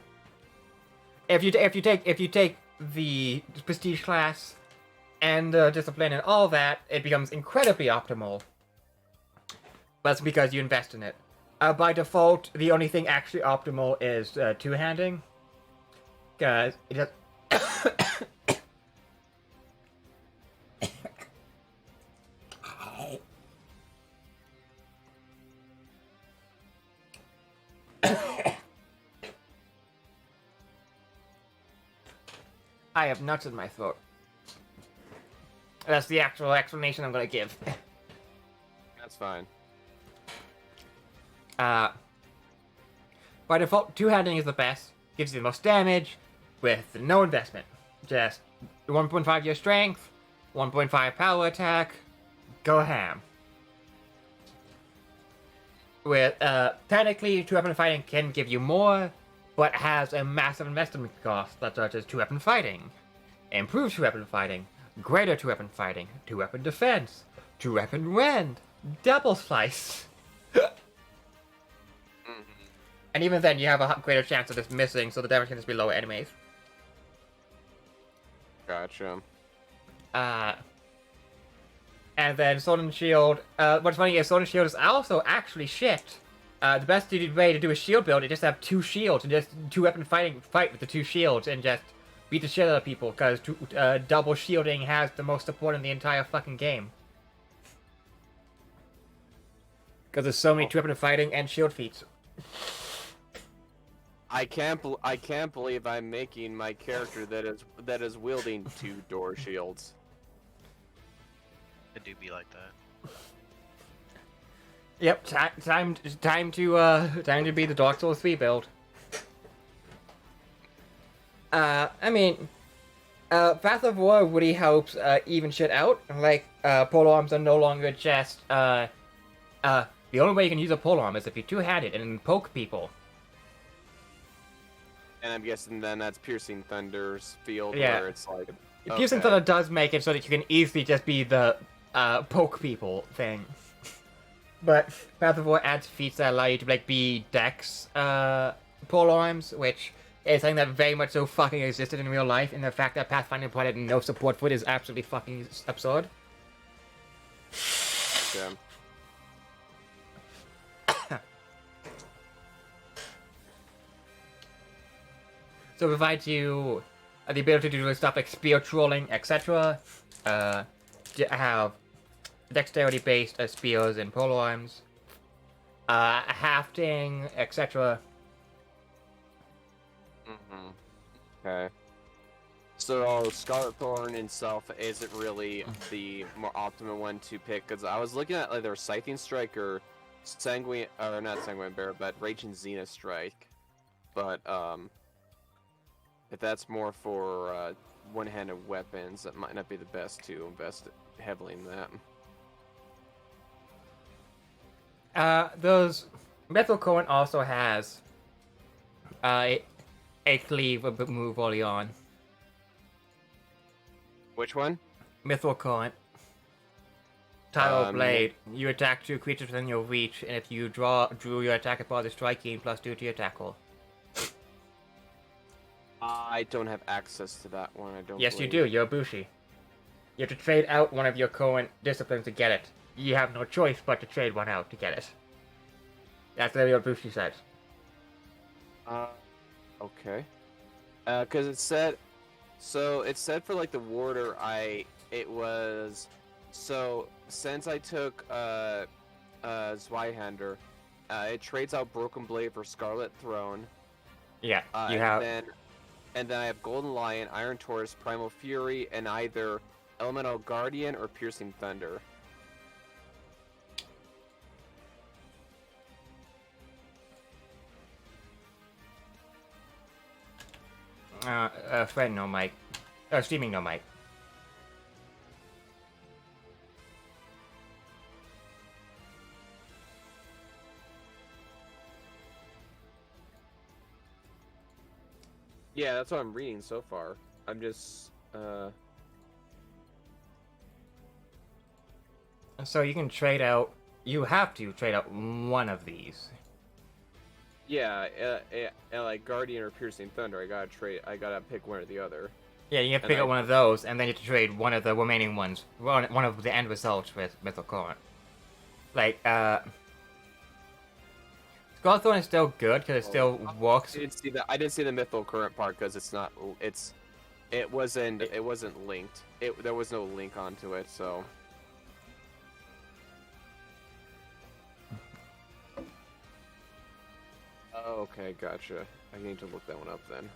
If you take the prestige class and discipline and all that, it becomes incredibly optimal. That's because you invest in it. By default, the only thing actually optimal is two-handing. Because it just... I have nuts in my throat. That's the actual explanation I'm gonna give. That's fine. By default, two-handing is the best. Gives you the most damage with no investment. Just 1.5 your strength, 1.5 power attack, go ham. With technically, two-weapon fighting can give you more, but has a massive investment cost, such as two-weapon fighting, improved two-weapon fighting, greater two-weapon fighting, two-weapon defense, two-weapon rend, double slice. And even then, you have a greater chance of this missing, so the damage can just be lower enemies. Gotcha. And then Sword and Shield. What's funny is Sword and Shield is also actually shit. The best way to do a shield build is just have two shields and just two-weapon fight with the two shields and just beat the shit out of people, because double shielding has the most support in the entire fucking game. Because there's so many two-weapon fighting and shield feats. I can't believe I'm making my character that is wielding two door shields. It do be like that. Yep, time to be the Dark Souls 3 build. I mean, Path of War really helps even shit out. Like, polearms are no longer just the only way you can use a polearm is if you two-handed and poke people. And I'm guessing then that's Piercing Thunder's field, Yeah. where it's like... Piercing okay. Thunder does make it so that you can easily just be the poke people thing. But Path of War adds feats that allow you to like be Dex polearms, which is something that very much so fucking existed in real life, and the fact that Pathfinder provided no support for it is absolutely fucking absurd. Yeah. So it provides you the ability to do stuff like spear trolling, etc. Have dexterity-based spears and polearms, hafting, etc. Okay. So Scarlet Thorn itself isn't really the more optimal one to pick, because I was looking at either Scything Strike or Sanguine, or not Sanguine Bear, but Raging Zenith Strike. But if that's more for one-handed weapons, that might not be the best to invest heavily in that. Those Metal Coin also has a cleave move early on. Which one? Mithril Current. Tidal Blade. You attack two creatures within your reach, and if you drew your attack as part of the striking, +2 to your tackle. I don't have access to that one. I don't. Yes, you believe. do. You're Bushi. You have to trade out one of your current disciplines to get it. You have no choice but to trade one out to get it. That's what Bushi says. Okay. Cause it said, so it said for like the warder, it was, so since I took Zweihander, it trades out Broken Blade for Scarlet Throne. Yeah, you have. And then I have Golden Lion, Iron Taurus, Primal Fury, and either Elemental Guardian or Piercing Thunder. Friend no mic. Streaming no mic. Yeah, that's what I'm reading so far. I'm just, So you can trade out. You have to trade out one of these. Yeah, like Guardian or Piercing Thunder. I gotta pick one or the other. Yeah, you have to pick out one of those, and then you have to trade one of the remaining ones. One of the end results with Mythical Current. Like, Scarthorn is still good because it still works. I didn't see the Mythical Current part because it's not. It wasn't linked. There was no link onto it, so. Oh, okay, gotcha. I need to look that one up then.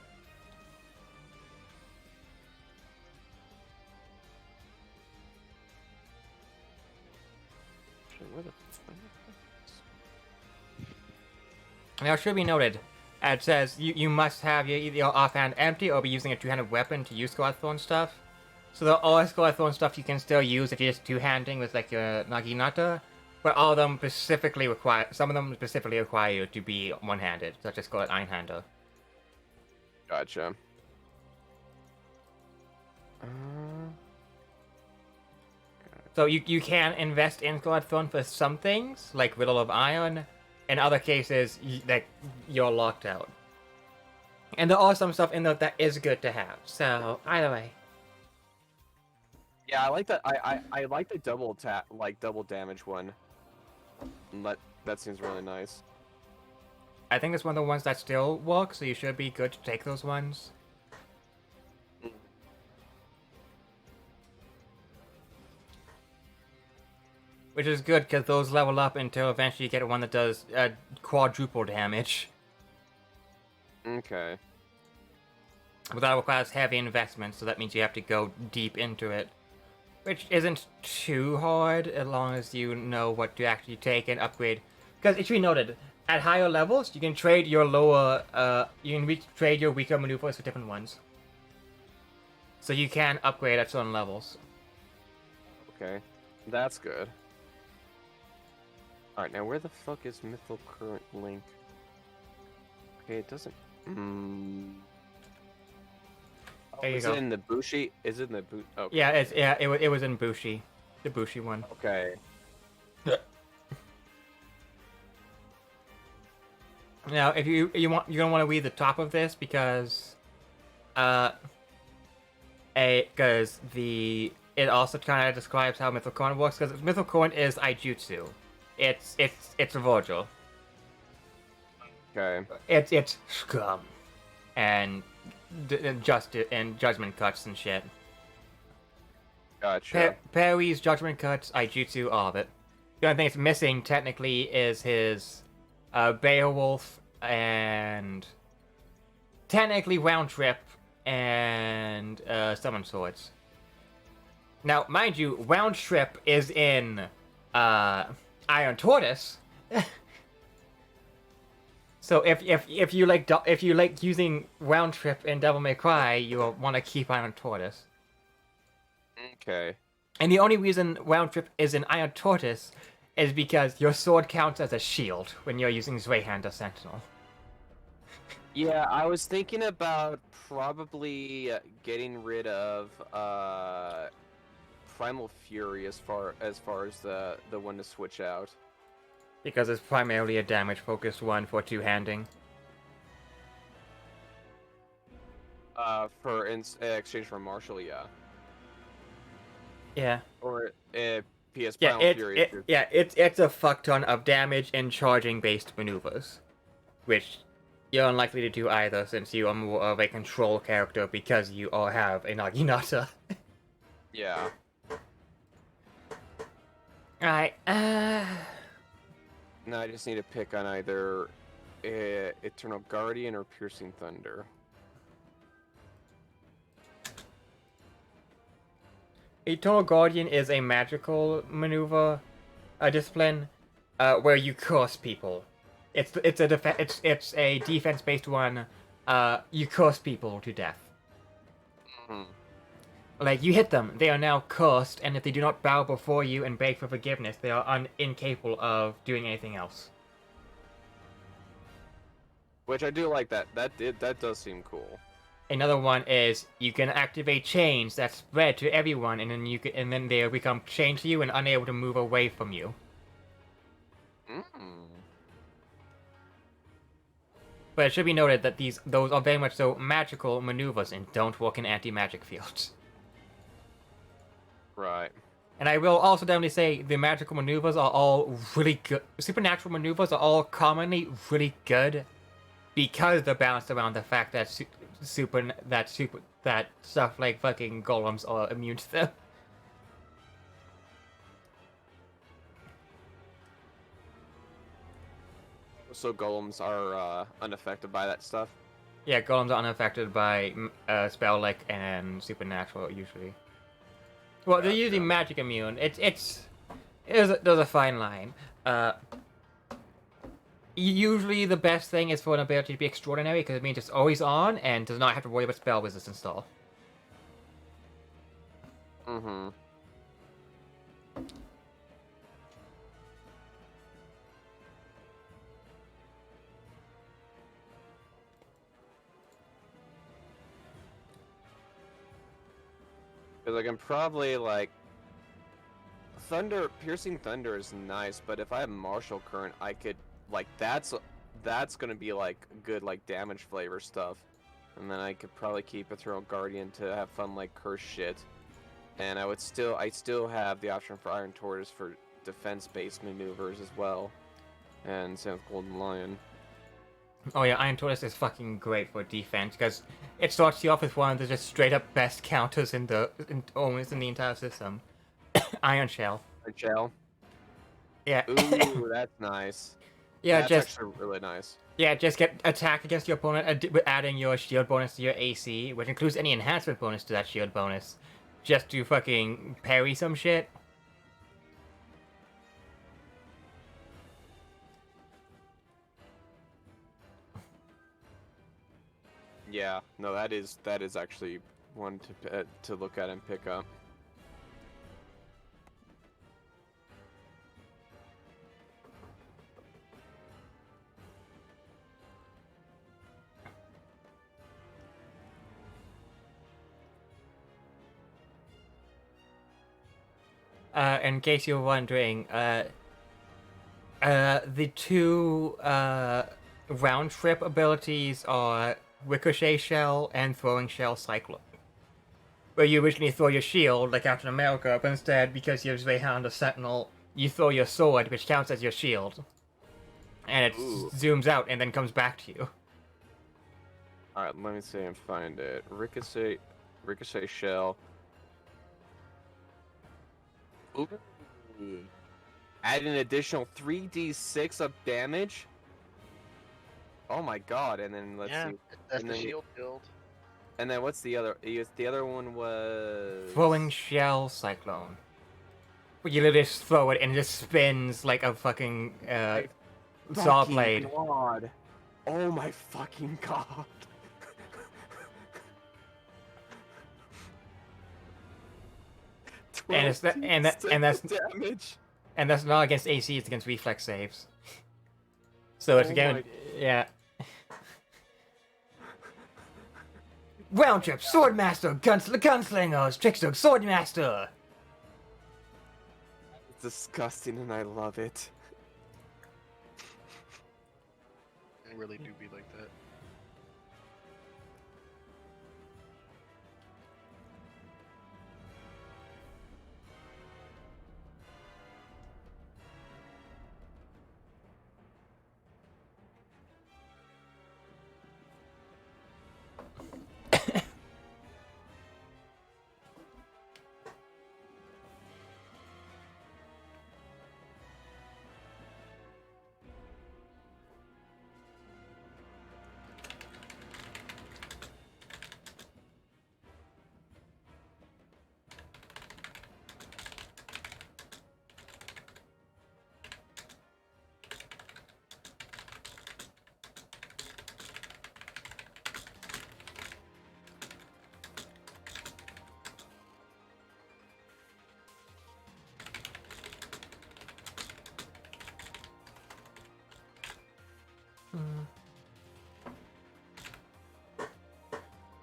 Where the Now, it should be noted, it says you must have your offhand empty or be using a two-handed weapon to use Scarthorn stuff. So the all Scarthorn stuff you can still use if you're just two-handing with like your Naginata, but all of them specifically require, some of them specifically require you to be one-handed, such as Scarlet Einhander. Gotcha. So you can invest in Scarthorn for some things, like Riddle of Iron. In other cases, you're locked out. And there are some stuff in there that is good to have. So either way. Yeah, I like that. I like the double damage one. That seems really nice. I think it's one of the ones that still work, so you should be good to take those ones. Which is good, because those level up until eventually you get one that does quadruple damage. Okay. But that requires heavy investment, so that means you have to go deep into it. Which isn't too hard, as long as you know what to actually take and upgrade. Because it should be noted, at higher levels, you can trade your trade your weaker maneuvers for different ones. So you can upgrade at certain levels. Okay. That's good. Alright, now where the fuck is Mythical Current Link? Okay, it doesn't... There you is go. it in the Bushi? Is it in the Bushi? Okay. Yeah, it was in Bushi. The Bushi one. Okay. Now, if you're gonna want to read the top of this because it also kind of describes how Mythical Current works, because Mythical Current is Aijutsu. It's a Virgil. Okay. It's scum and justice and judgment cuts and shit. Gotcha. Parries, judgment cuts, Aijutsu, all of it. The only thing it's missing technically is his Beowulf and technically Round Trip and Summon Swords. Now, mind you, Round Trip is in Iron Tortoise. So if you like using Round Trip in Devil May Cry, you'll want to keep Iron Tortoise. Okay. And the only reason Round Trip is in Iron Tortoise is because your sword counts as a shield when you're using Zweihander Sentinel. Yeah, I was thinking about probably getting rid of Primal Fury as far as the one to switch out. Because it's primarily a damage-focused one for two-handing. For exchange for Marshall, yeah. Yeah. Or PS Yeah, Primal Fury. it's a fuck ton of damage and charging-based maneuvers, which you're unlikely to do either, since you are more of a control character because you all have a Naginata. Yeah. Alright, No, I just need to pick on either Eternal Guardian or Piercing Thunder. Eternal Guardian is a magical maneuver discipline where you curse people. It's a defense-based one. You curse people to death. Mm-hmm. Like, you hit them, they are now cursed, and if they do not bow before you and beg for forgiveness, they are incapable of doing anything else. Which I do like that. That does seem cool. Another one is you can activate chains that spread to everyone, and then they'll become chained to you and unable to move away from you. Mm. But it should be noted that those are very much so magical maneuvers and don't work in anti-magic fields. Right. And I will also definitely say the magical maneuvers are all really good. Supernatural maneuvers are all commonly really good because they're balanced around the fact that that stuff like fucking golems are immune to them. So golems are unaffected by that stuff. Yeah, golems are unaffected by spell like and supernatural usually. Well, they're usually magic immune. There's a fine line. Usually the best thing is for an ability to be extraordinary because it means it's always on and does not have to worry about spell resistance at all. Mm-hmm. Because I can probably like piercing thunder is nice, but if I have martial current, I could like that's gonna be like good like damage flavor stuff, and then I could probably keep Ethereal Guardian to have fun like curse shit, and I still have the option for Iron Tortoise for defense-based maneuvers as well, and same with Golden Lion. Oh yeah, Iron Tortoise is fucking great for defense because it starts you off with one of the just straight up best counters almost in the entire system. Iron Shell. Iron Shell. Yeah. Ooh, that's nice. Yeah, that's just actually really nice. Yeah, just get attack against your opponent with adding your shield bonus to your AC, which includes any enhancement bonus to that shield bonus, just to fucking parry some shit. Yeah, no, that is actually one to look at and pick up. In case you're wondering, the two round trip abilities are Ricochet Shell and Throwing Shell Cyclone. Where you originally throw your shield, like Captain America, but instead, because you're Zweihound or Sentinel, you throw your sword, which counts as your shield. And it zooms out and then comes back to you. Alright, let me see and find it. Ricochet Shell. Ooh. Add an additional 3d6 of damage? Oh my god, and then let's see. That's and the then shield build. And then what's the other? The other one was Throwing Shell Cyclone. Where you literally just throw it and it just spins like a fucking saw blade. God. Oh my fucking god. And it's that's damage. And that's not against AC, it's against reflex saves. So it's again, yeah. Round trip, Swordmaster, Gunslingers, Trickster, Swordmaster! It's disgusting and I love it. They really do be like that.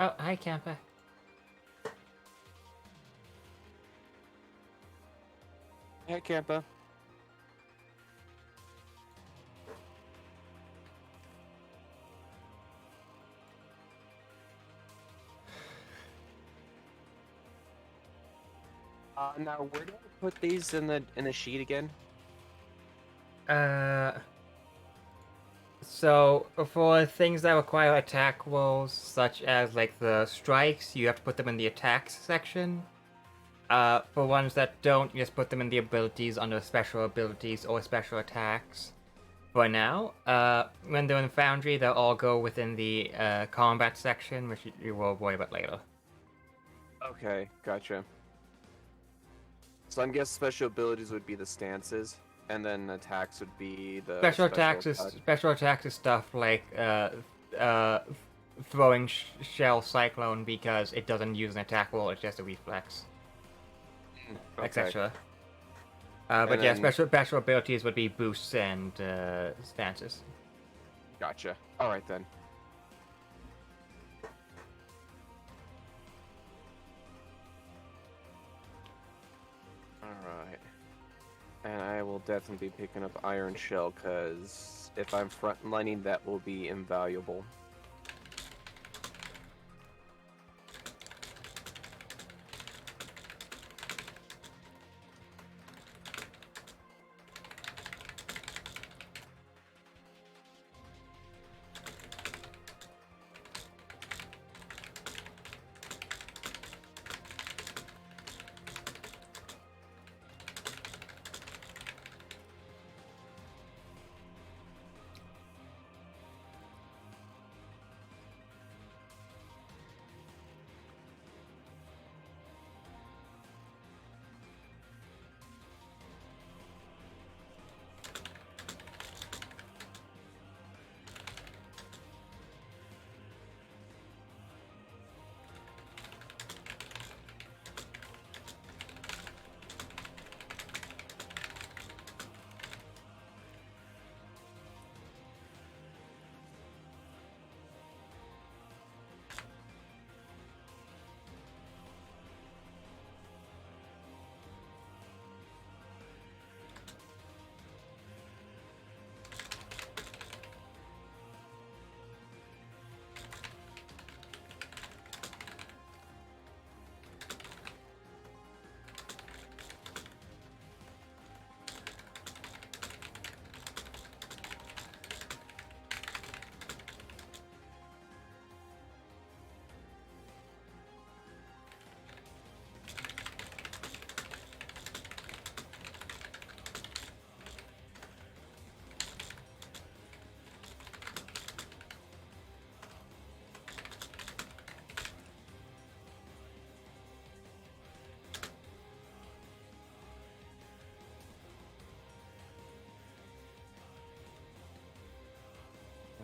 Oh, hi, Camper. Hey, Campa. Now where do I put these in the sheet again? So for things that require attack rolls, such as like the strikes, you have to put them in the attacks section. For ones that don't, you just put them in the abilities under special abilities or special attacks. For now, when they're in Foundry, they'll all go within the combat section, which you will worry about later. Okay, gotcha. So I'm guessing special abilities would be the stances, and then attacks would be the Special attack. special attacks is stuff like throwing shell cyclone because it doesn't use an attack roll; it's just a reflex, Okay. etc. But yeah, special abilities would be boosts and stances. Gotcha. All right then. Alright. And I will definitely be picking up Iron Shell, because if I'm frontlining, that will be invaluable.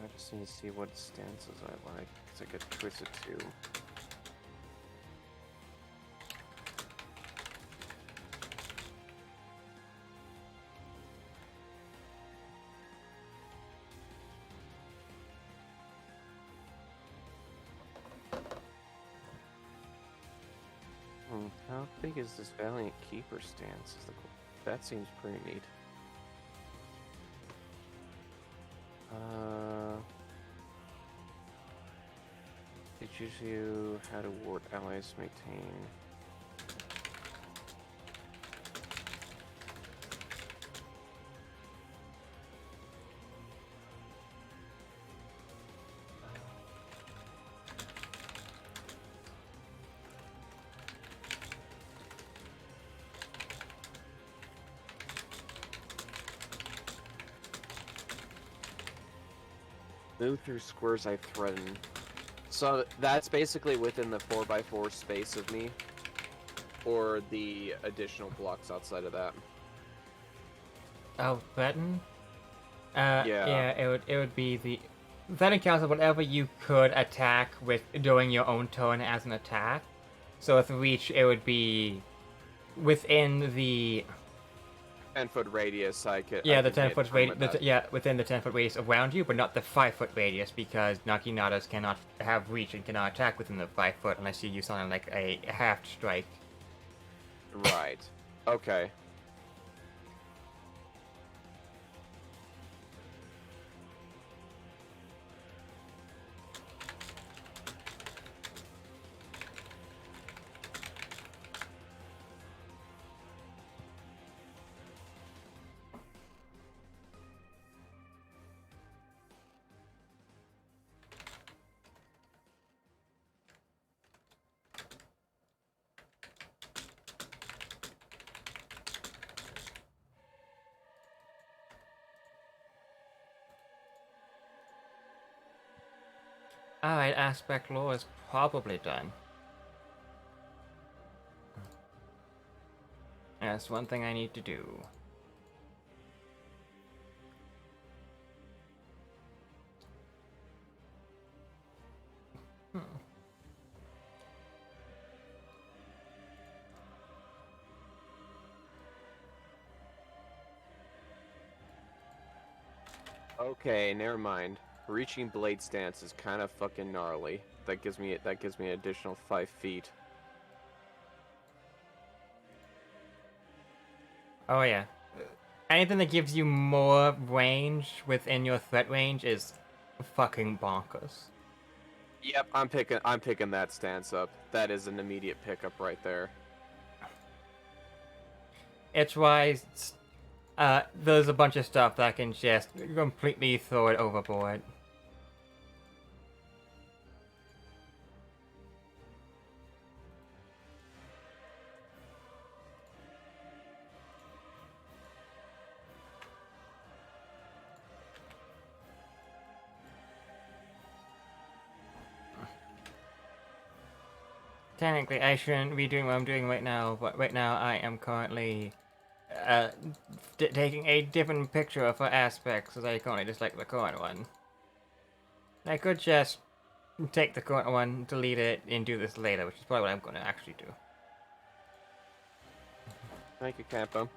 I just need to see what stances I like, because I get a choice of two. How big is this Valiant Keeper stance? That seems pretty neat. Teaches you how to ward allies maintain. Move through squares I threaten. So that's basically within the 4x4 space of me, or the additional blocks outside of that. Oh, threaten? Yeah. It would be the that encounters whatever you could attack with during your own turn as an attack. So with reach, it would be within the 10-foot radius, I could. Yeah, I the could 10 hit foot from radius. that. Yeah, within the 10-foot radius around you, but not the 5-foot radius because Nakinatas cannot have reach and cannot attack within the 5 foot unless you use something like a half strike. Right. Okay. Alright, aspect law is probably done. That's one thing I need to do. Hmm. Okay, never mind. Reaching blade stance is kind of fucking gnarly. That gives me an additional 5 feet. Oh yeah. Anything that gives you more range within your threat range is fucking bonkers. Yep, I'm picking that stance up. That is an immediate pickup right there. It's why there's a bunch of stuff that can just completely throw it overboard. Technically, I shouldn't be doing what I'm doing right now, but right now I am currently taking a different picture for aspects, as I currently dislike the current one. I could just take the current one, delete it, and do this later, which is probably what I'm going to actually do. Thank you, Campo.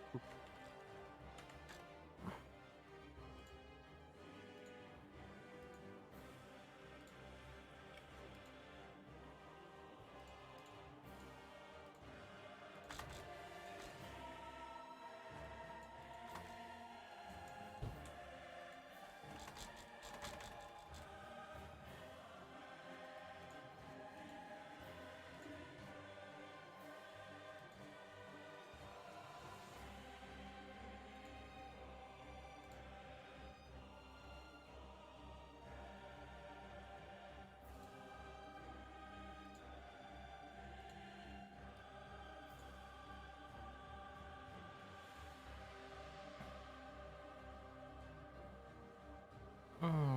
Hmm.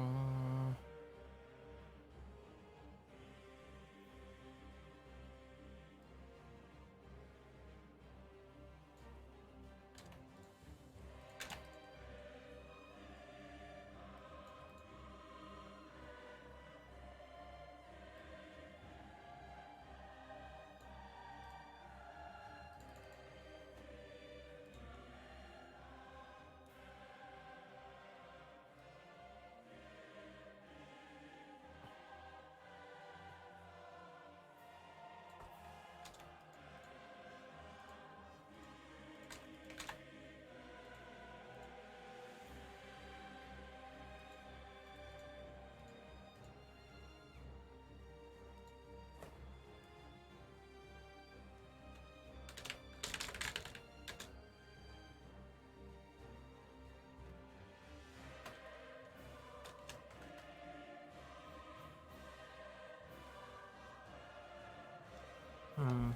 Hmm.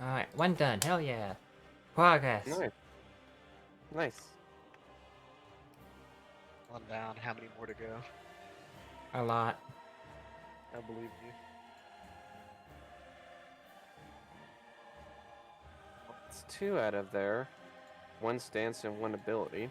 Alright, one done. Hell yeah. Progress. Nice. Nice. One down. How many more to go? A lot. I believe you. It's 2 out of there. 1 stance and 1 ability.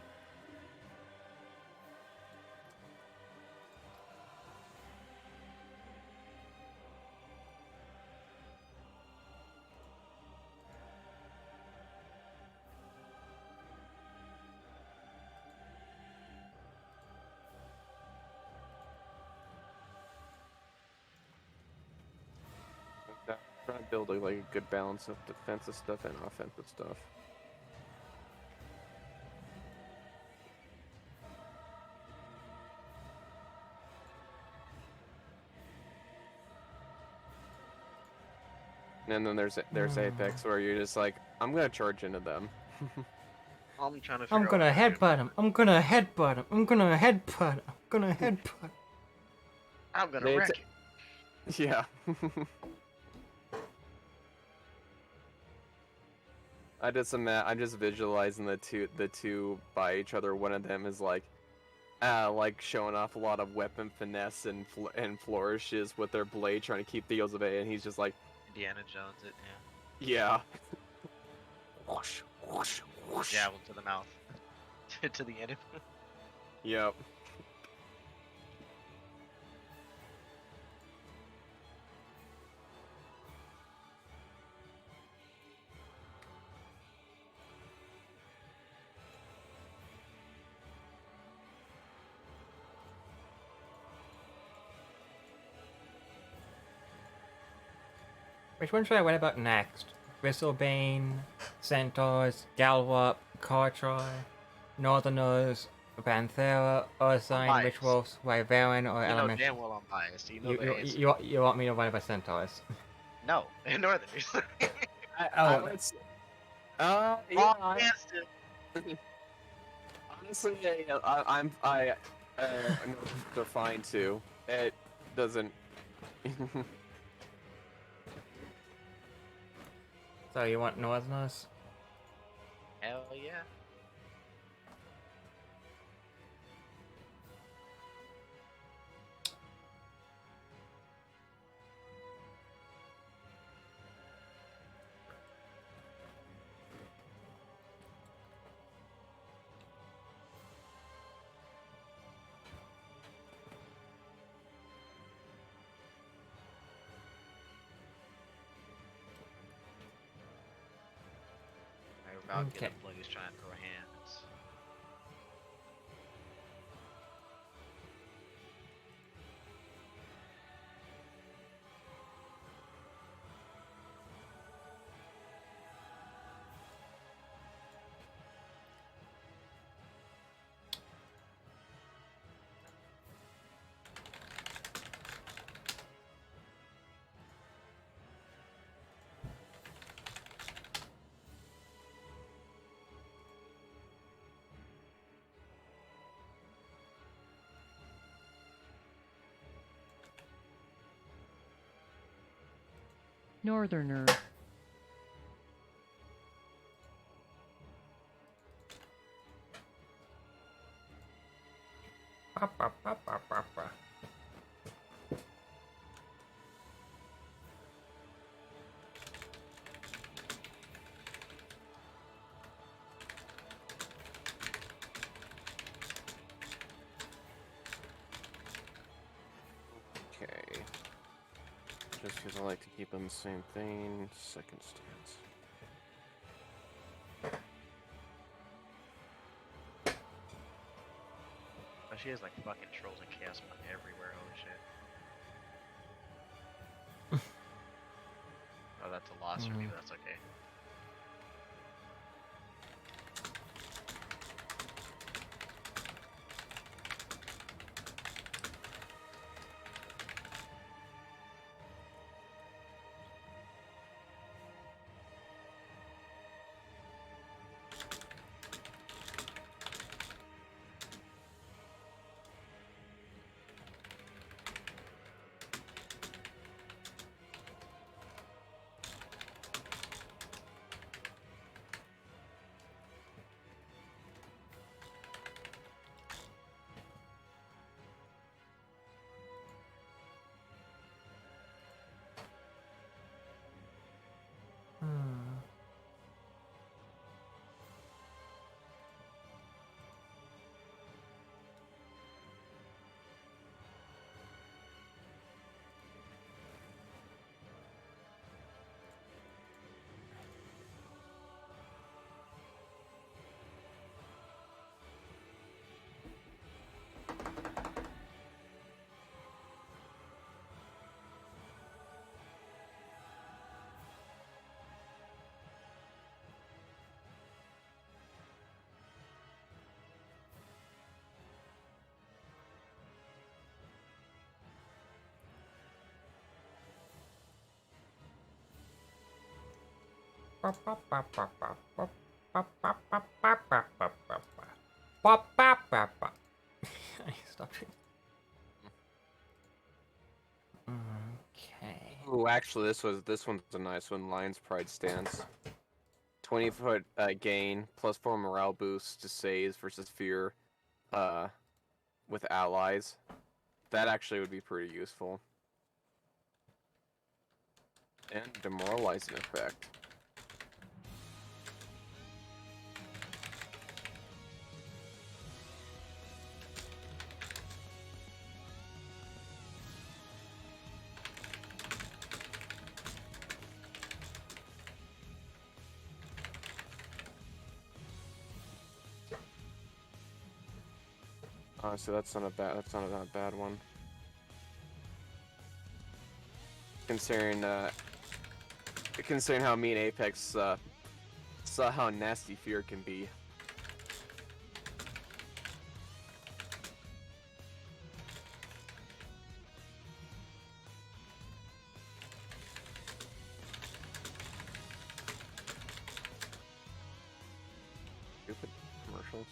Trying to build like a good balance of defensive stuff and offensive stuff. And then there's Apex where you're just like, I'm gonna charge into them. I'm trying to figure I'm out gonna what to do. headbutt him. I'm gonna headbutt him. I'm gonna headbutt him. I'm gonna headbutt. I'm gonna They wreck atta- it. Yeah. I'm just visualizing the two by each other. One of them is like showing off a lot of weapon finesse and flourishes with their blade, trying to keep Theos at bay, and he's just like, Indiana Jones it, yeah. Whoosh, whoosh, yeah. whoosh. Javelin to the mouth. To the enemy. Yep. Which one should I worry about next? Bristlebane, Centaurs, Galwop, Cartry, Northerners, Panthera, Ursine, biased. Witchwolves, Wyverian, or You know Elemental? damn well I'm biased. You know the answer. You want me to worry about Centaurs? No, Northerners. Oh, Wrong Wrong answer. Honestly, no, they're fine too. It doesn't. so you want Northerners? Hell yeah. We're about to get a Blaze trying to throw hands. Northerner. Okay. Just because I like to keep them the same thing. Second stance. Oh, she has like fucking trolls and chaos Mon everywhere. Holy shit. Oh, that's a loss for me, but that's okay. Stop it. Okay. Ooh, actually, this one's a nice one. Lion's Pride stance. 20-foot gain, +4 morale boost to saves versus fear, with allies. That actually would be pretty useful. And demoralizing effect. Honestly, that's not a bad one. Considering how me and Apex saw how nasty fear can be. Stupid commercials.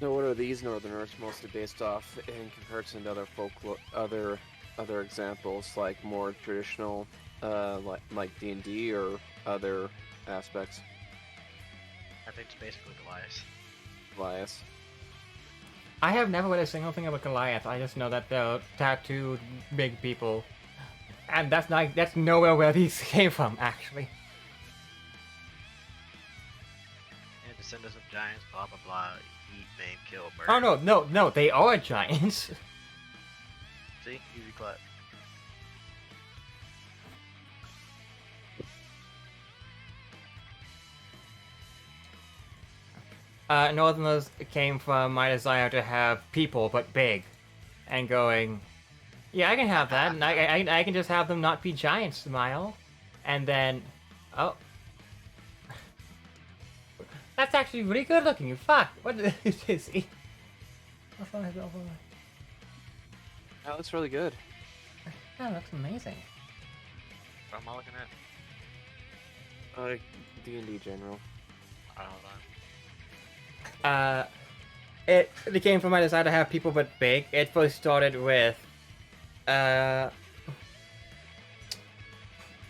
So what are these Northerners mostly based off in comparison to other folklore, other examples, like more traditional, like D&D or other aspects? I think it's basically Goliath. Elias. I have never read a single thing about Goliath. I just know that they're tattooed big people. And that's nowhere where these came from, actually. And descendants of giants, blah blah blah, eat, maim, kill, burn. Oh no, they are giants. See? Easy clap. Northerners came from my desire to have people, but big. And going, yeah, I can have that, and I can just have them not be giants, smile. And then, oh. That's actually really good looking, fuck. What is he? That looks really good. That looks amazing. What am I looking at? D&D general. Hold on. It came from my desire to have people but big. It first started with,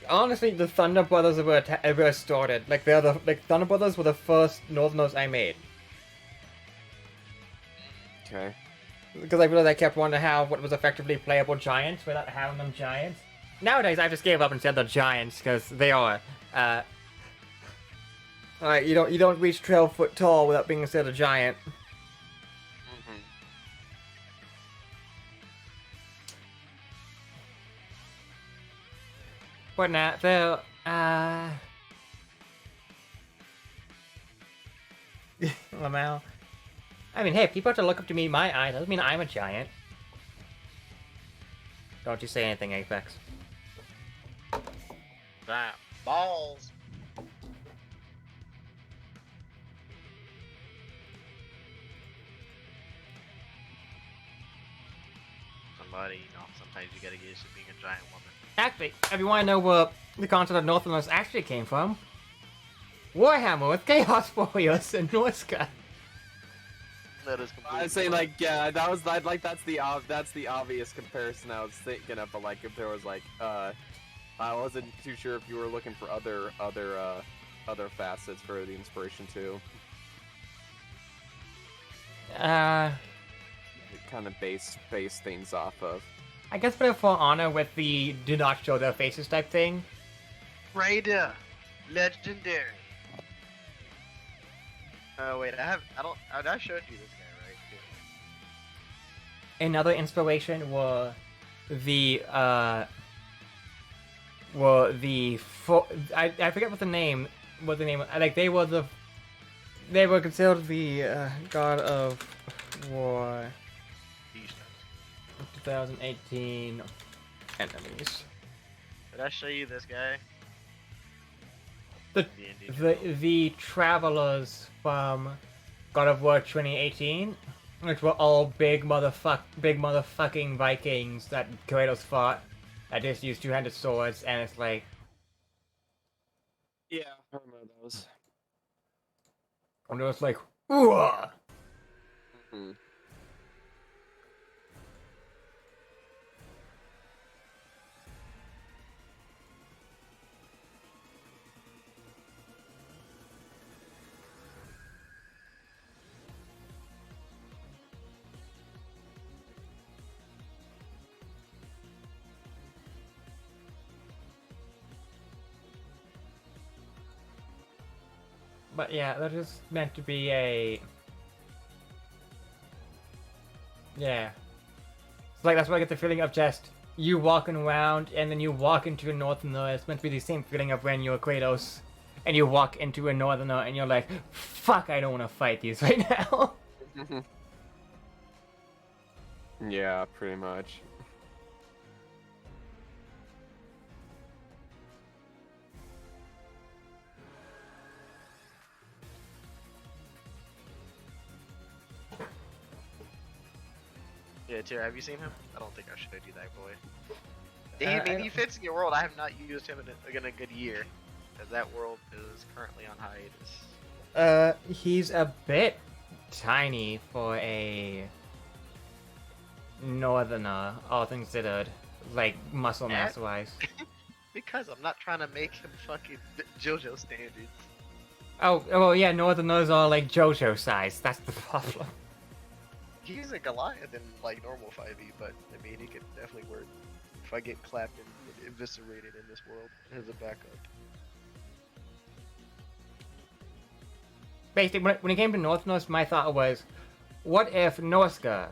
honestly, the Thunder Brothers were started. Like Thunder Brothers were the first Northerners I made. Okay. Because I realized I kept wanting to have what was effectively playable giants without having them giants. Nowadays, I just gave up and said they're giants because they are. You don't reach 12 foot tall without being considered a giant. Mm-hmm. But now they're Lamau. I mean, hey, people have to look up to me in my eye. Doesn't mean I'm a giant. Don't you say anything, Apex. That balls. Somebody, sometimes you gotta get used to being a giant woman. Actually, if you want to know where the concept of Northerners actually came from, Warhammer with Chaos Warriors and Norska. That is completely. I'd say that's the obvious comparison I was thinking of, but like if there was like I wasn't too sure if you were looking for other facets for the inspiration too. Kind of base things off of. I guess for honor with the do not show their faces type thing. Raider, legendary. Oh wait, I showed you this guy, right? Too. Another inspiration were the I forget what the name like they were considered the god of war. 2018 enemies. Did I show you this guy? The travelers from God of War 2018, which were all big motherfucking Vikings that Kratos fought. That just used two-handed swords, and it's like, Yeah, I remember those. and it was like, ooh. Mm-hmm. But yeah, that is meant to be a... Yeah. It's like, that's why I get the feeling of just you walking around and then you walk into a Northerner. It's meant to be the same feeling of when you're Kratos and you walk into a Northerner and you're like, fuck, I don't want to fight these right now. Yeah, pretty much. Yeah, Tira, have you seen him? I don't think I showed you that boy. He fits in your world. I have not used him in a good year, as that world is currently on hiatus. He's a bit tiny for a northerner, all things considered, like muscle mass wise. Because I'm not trying to make him fucking JoJo standards. Oh, well, yeah, northerners are like JoJo size. That's the problem. He's a Goliath in like normal 5e, but I mean he could definitely work if I get clapped and eviscerated in this world as a backup. Basically, when it came to Northerners, my thought was, what if Norska,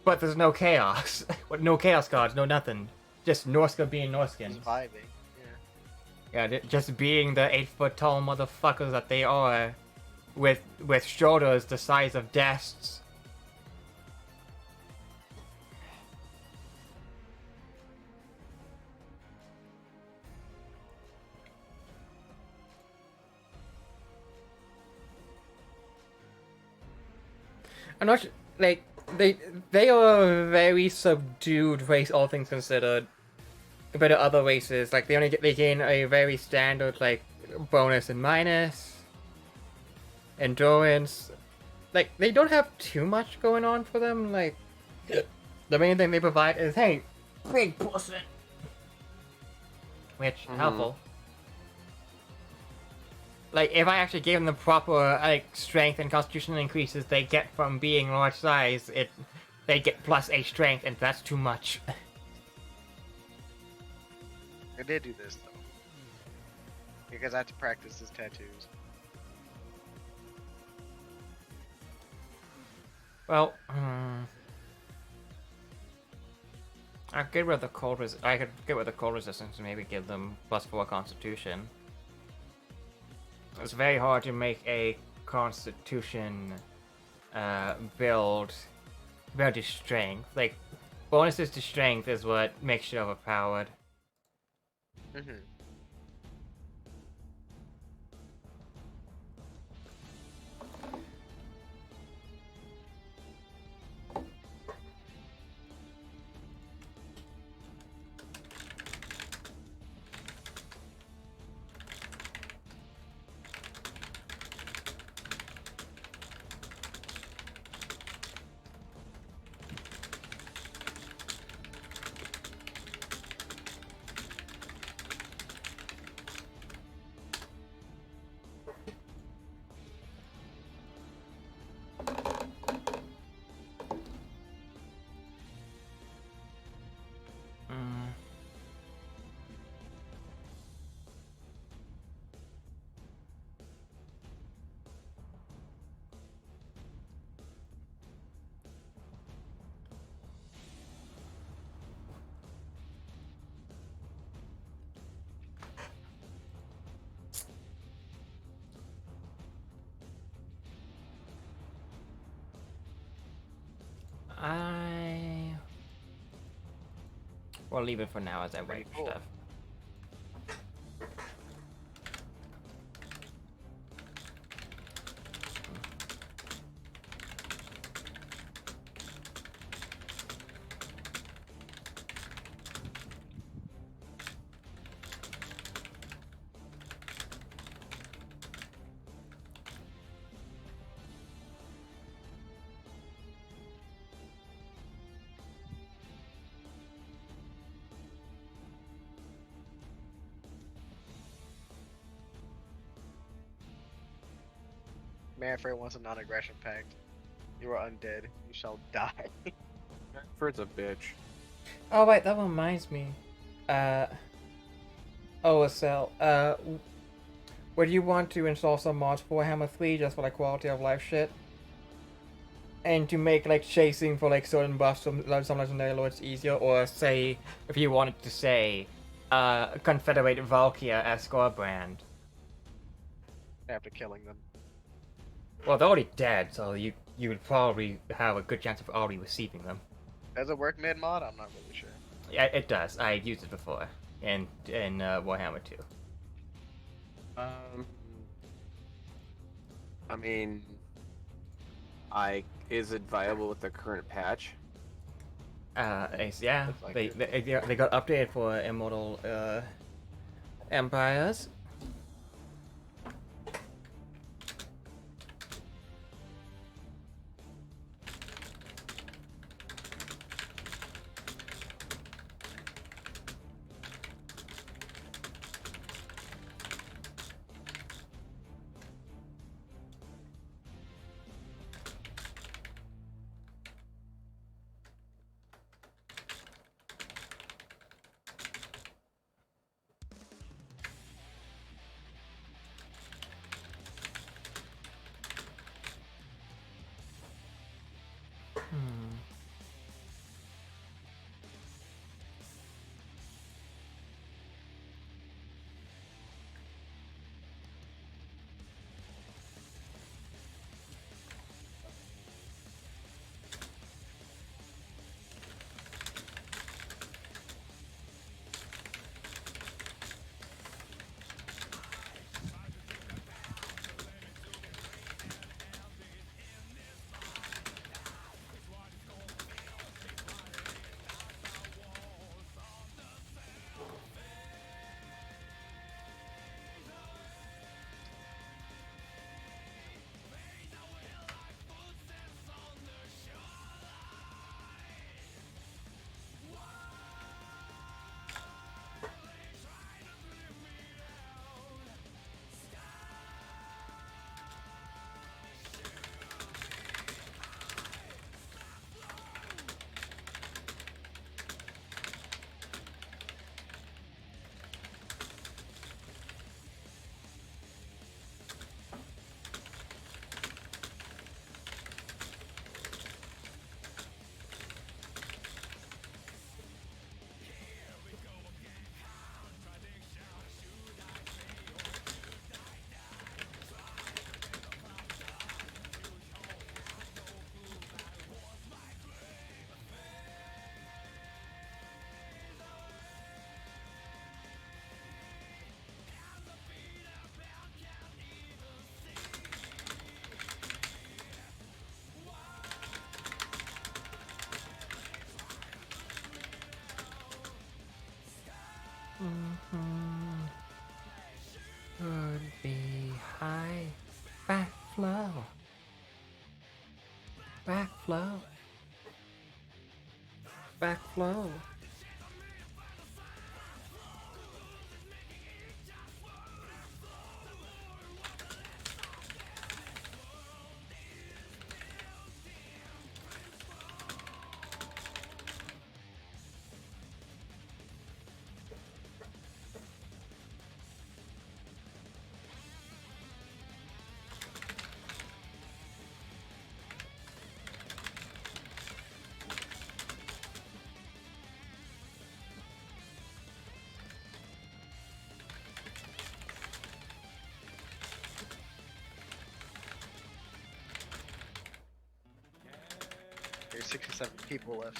but there's no chaos? No chaos gods, no nothing. Just Norska being Norskins. Surviving, Yeah, just being the 8-foot tall motherfuckers that they are, with shoulders the size of desks. I'm not like they are a very subdued race, all things considered, compared to other races. Like they gain a very standard like bonus and minus, endurance. Like they don't have too much going on for them. Like the main thing they provide is hey, big pussy, which helpful. Like, if I actually gave them the proper, like, strength and constitution increases they get from being large size, they get plus a strength, and that's too much. I did do this, though. Because I had to practice his tattoos. Well, I could get rid of the cold resistance and maybe give them +4 constitution. It's very hard to make a constitution build to strength. Like, bonuses to strength is what makes you overpowered. Mm-hmm. We'll leave it for now as I Pretty write cool. stuff. Manfred wants a non-aggression pact. You are undead. You shall die. Manfred's a bitch. Oh wait, that reminds me. OSL. Would you want to install some mods for Warhammer 3 just for like quality of life shit? And to make like chasing for like certain buffs some legendary lords easier, or say if you wanted to say Confederate Valkyria as Scorebrand. After killing them. Well, they're already dead, so you would probably have a good chance of already receiving them. Does it work mid-mod? I'm not really sure. Yeah, it does. I used it before in Warhammer 2. I mean, is it viable with the current patch? Yeah, Looks like they got updated for Immortal Empires. flow. There's 67 people left.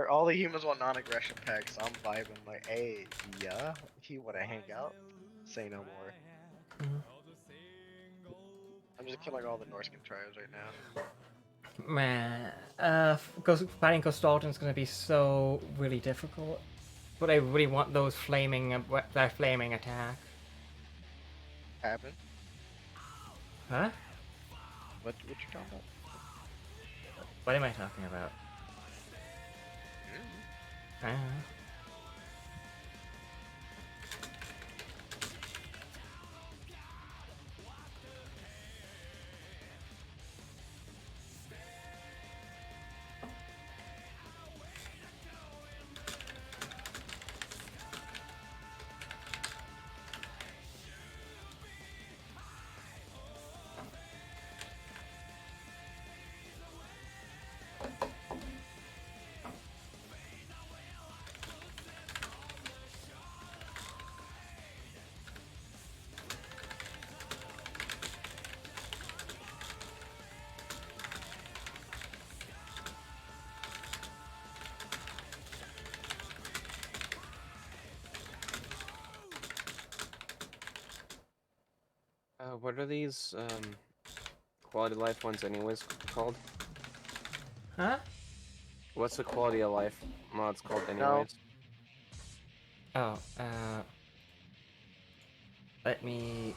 All the humans want non-aggression packs, so I'm vibing like, hey, yeah, if you wanna hang out, say no more. Mhm. I'm just killing all the Norskin tribes right now. Man, fighting Costalton's gonna be so really difficult. But I really want those that flaming attack. Happen? Huh? What you talking about? What am I talking about? I don't know. What are these quality of life ones anyways called? Huh? What's the quality of life mods called No. anyways? Oh, let me.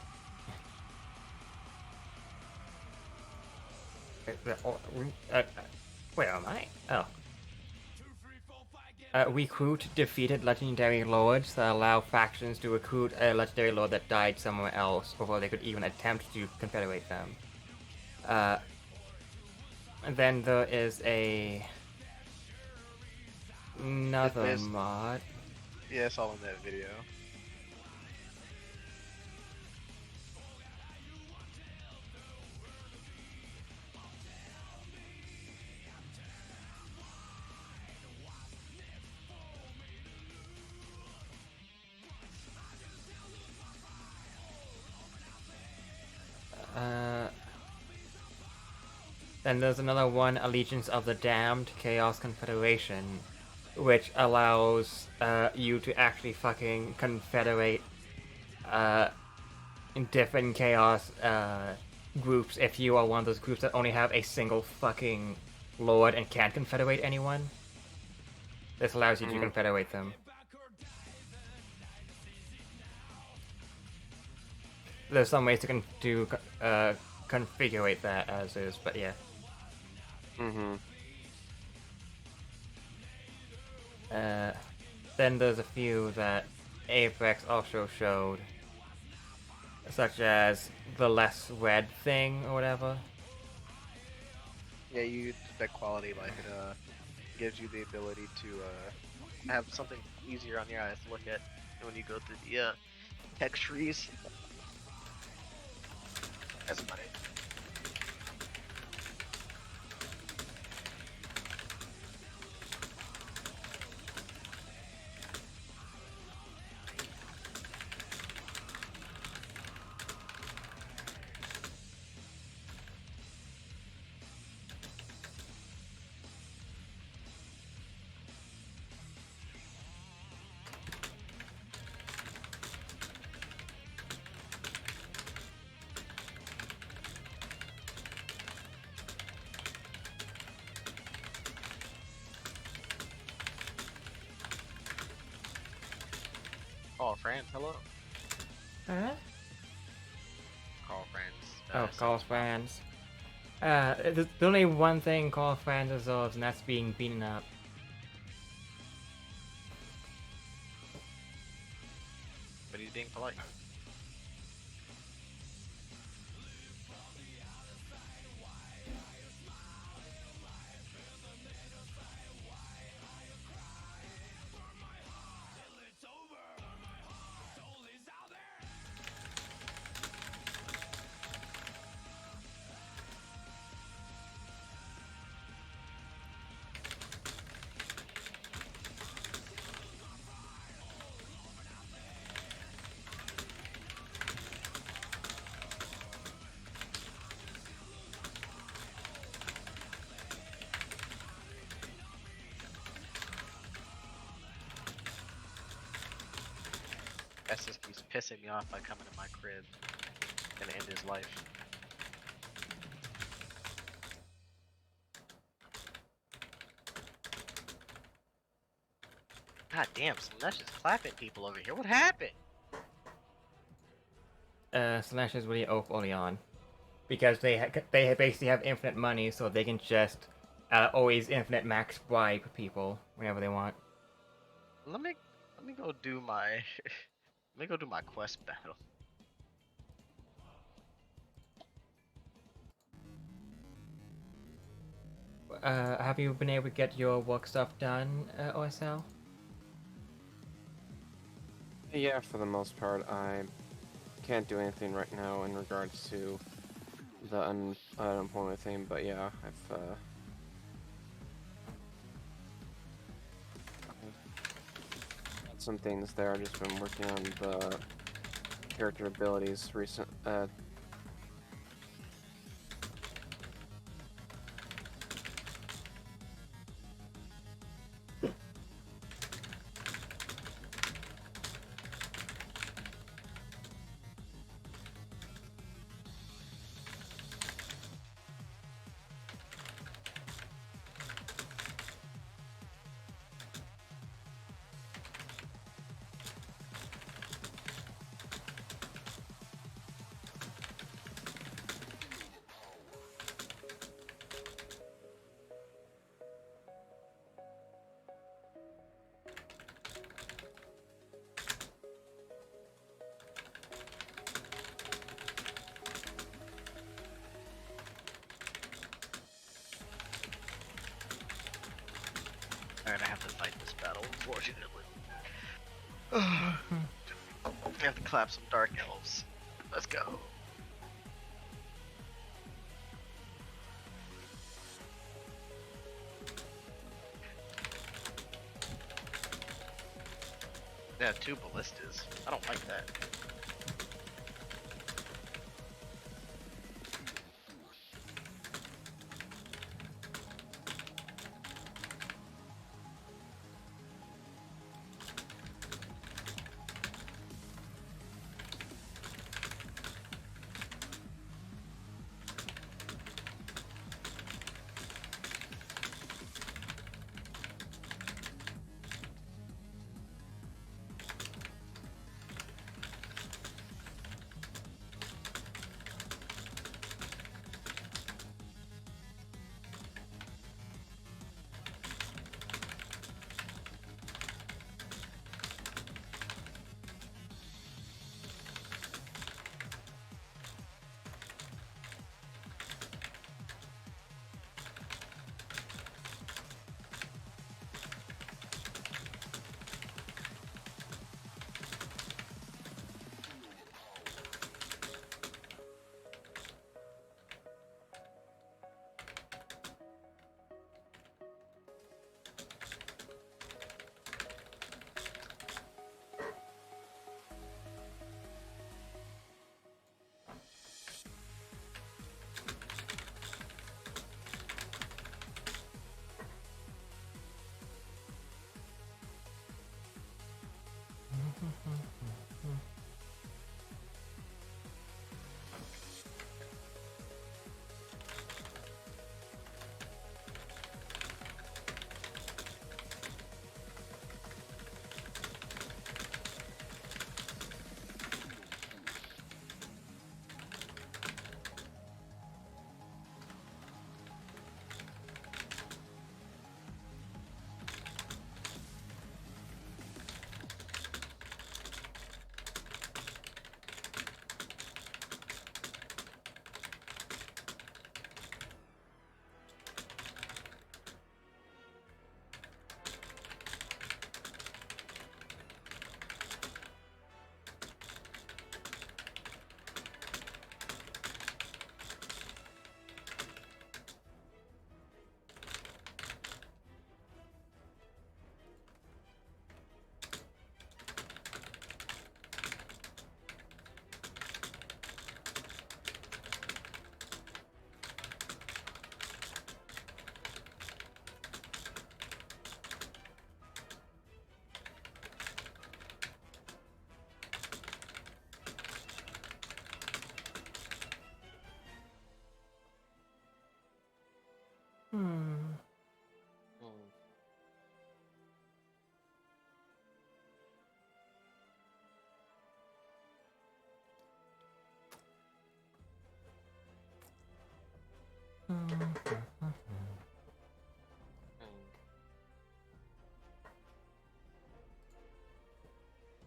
Where am I? Oh. Recruit defeated legendary lords that allow factions to recruit a legendary lord that died somewhere else before they could even attempt to confederate them. And then there is another There's- mod. Yeah, I saw in that video. Then there's another one, Allegiance of the Damned, Chaos Confederation, which allows you to actually fucking confederate in different chaos groups if you are one of those groups that only have a single fucking lord and can't confederate anyone. This allows you to confederate them. There's some ways to configure that as is, but yeah. Mm-hmm. Then there's a few that Apex also showed, such as the less red thing or whatever. Yeah, you that quality of life. It gives you the ability to have something easier on your eyes to look at when you go through the text trees. That's money. Call friends, hello. Huh? Call friends. Oh, call fans. There's only one thing called fans resolves, and that's being beaten up. But he's being polite. Estes keeps pissing me off by coming to my crib and end his life. God damn, Slanesh is clapping people over here. What happened? Slash is really early on, because they basically have infinite money, so they can just always infinite max bribe people whenever they want. Let me go do my let me go do my quest battle. Have you been able to get your work stuff done, OSL? Yeah, for the most part, I can't do anything right now in regards to the unemployment thing, but yeah, I've got some things there. I've just been working on the character abilities recent. Alright, I have to fight this battle, unfortunately. I have to clap some dark elves. Let's go. They have 2 ballistas. I don't like that.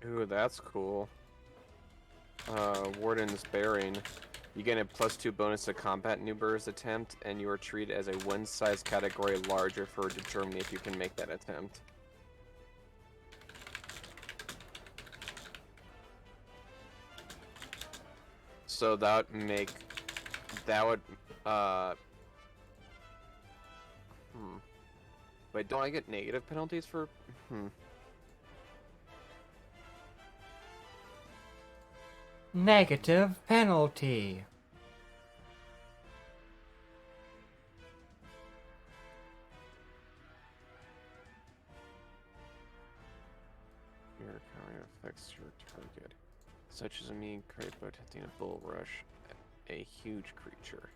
Ooh, that's cool. Warden's Bearing. You get a +2 bonus to combat maneuvers attempt, and you are treated as a one-size category larger for determining if you can make that attempt. So that would make... That would... Wait, don't I get negative penalties for... Negative penalty. Your counter affects your target, such as a mean crate by attempting a bull rush, a huge creature.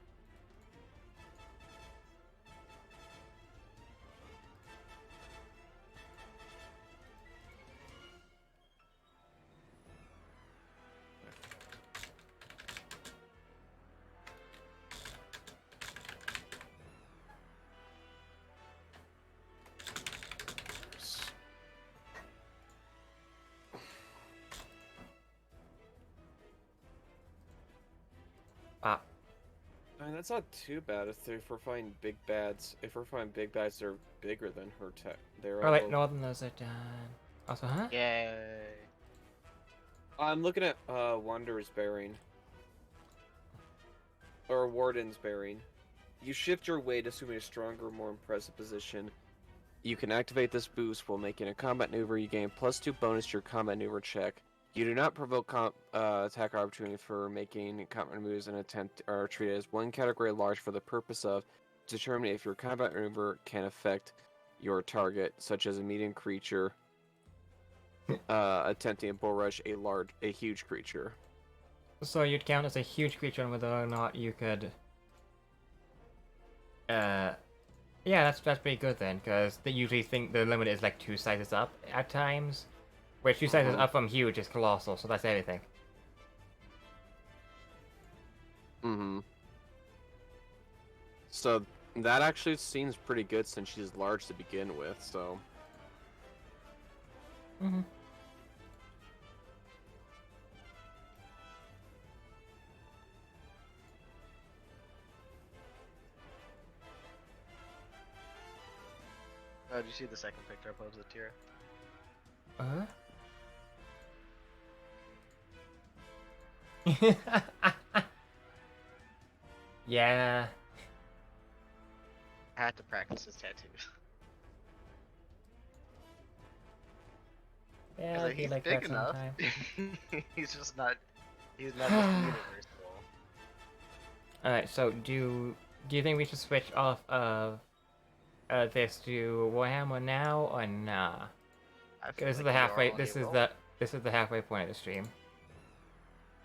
I mean, that's not too bad if we're fighting big bads. If we're fighting big bads, they're bigger than her tech. They're Alright, Northerners are done. Also, huh? Yay. I'm looking at Wanderer's Bearing. Or Warden's Bearing. You shift your weight, assuming a stronger, more impressive position. You can activate this boost while making a combat maneuver. You gain +2 bonus to your combat maneuver check. You do not provoke attack opportunity for making combat moves and attempt are treated as one category large for the purpose of determining if your combat maneuver can affect your target, such as a medium creature attempting a bull rush a huge creature. So you'd count as a huge creature on whether or not you could... Yeah, that's pretty good then, because they usually think the limit is like 2 sizes up at times. Which 2 sizes up from huge is colossal, so that's everything. So that actually seems pretty good since she's large to begin with, so... Oh, did you see the second picture I posted to you? Yeah. I had to practice his tattoos. Yeah, Like, I feel he's like big that enough. sometime. He's just not. He's not Mr. Universal. Alright, so do you think we should switch off of this to Warhammer now or nah? I feel This is like the you are halfway. on This a is roll. the halfway point of the stream.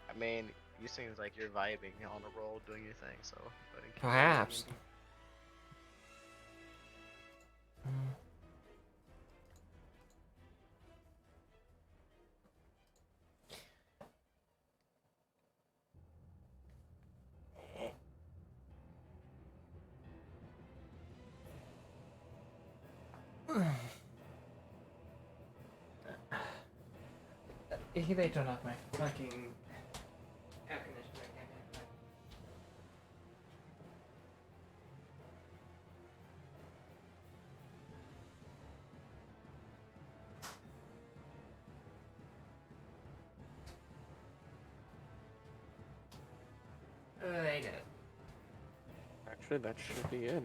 I mean, you seems like you're vibing on a roll, doing your thing. So. go ahead and keep doing Perhaps. it. They turn off my fucking air conditioner again. They did. Actually, that should be it.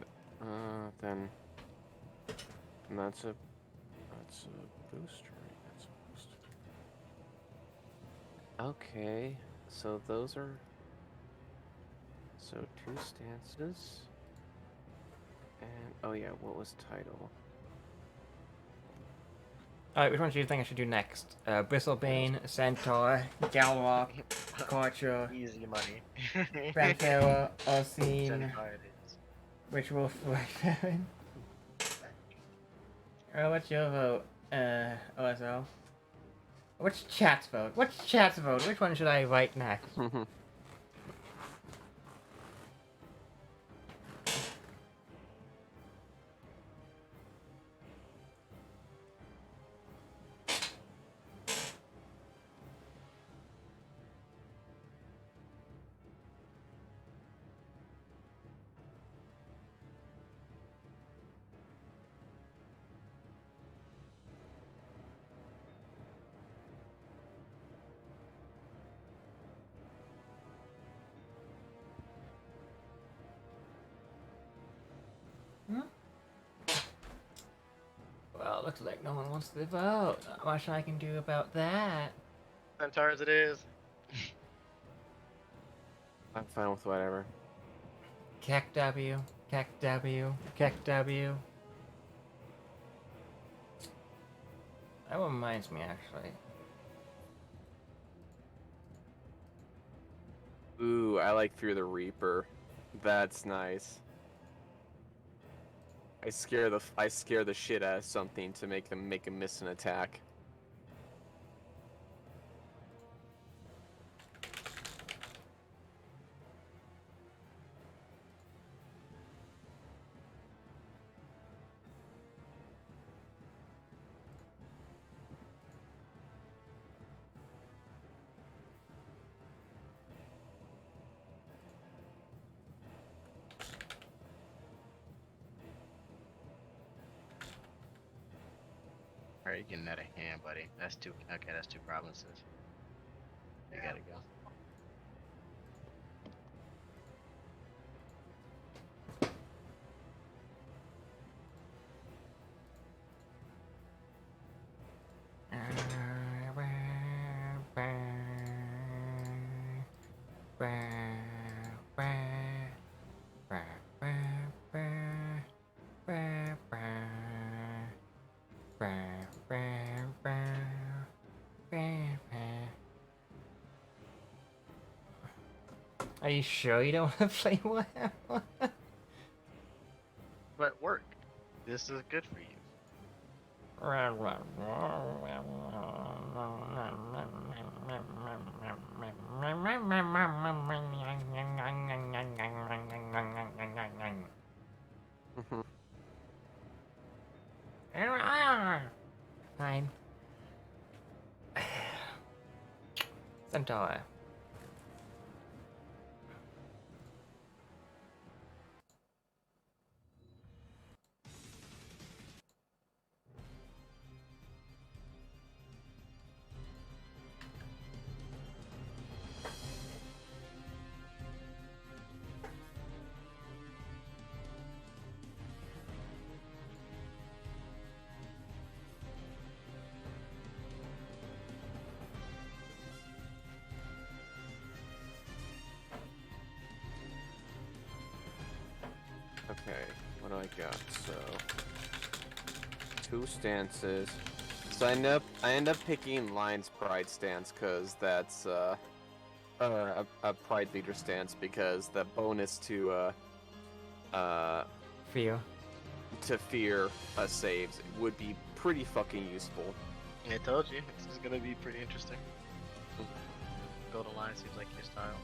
Then that's a booster. That's a boost. Okay, so those are 2 stances. And oh yeah, what was title? Alright, which one do you think I should do next? Bristlebane, Centaur, Galwarp, Torture, Easy money. Vampira, Ursine, Centaur it is. which Wolf what's your vote, OSO? What's chat's vote? What's chat's vote? Which one should I write next? Well, looks like no one wants to vote. Not much I can do about that. Centaurs it is. I'm fine with whatever. Keck W, Keck W, Keck W. That reminds me, actually. Ooh, I like Fear the Reaper. That's nice. I scare the shit out of something to make them miss an attack. Alright, you're getting out of hand, buddy. That's two. Okay, that's two provinces. You gotta go. Are you sure you don't want to play Warhammer? But work. This is good for you. Fine. Centaur. Okay, what do I got? So, 2 stances. So I end up picking Lion's Pride stance because that's a Pride leader stance because the bonus to Fear. fear saves would be pretty fucking useful. I told you, this is gonna be pretty interesting. Golden Line seems like your style.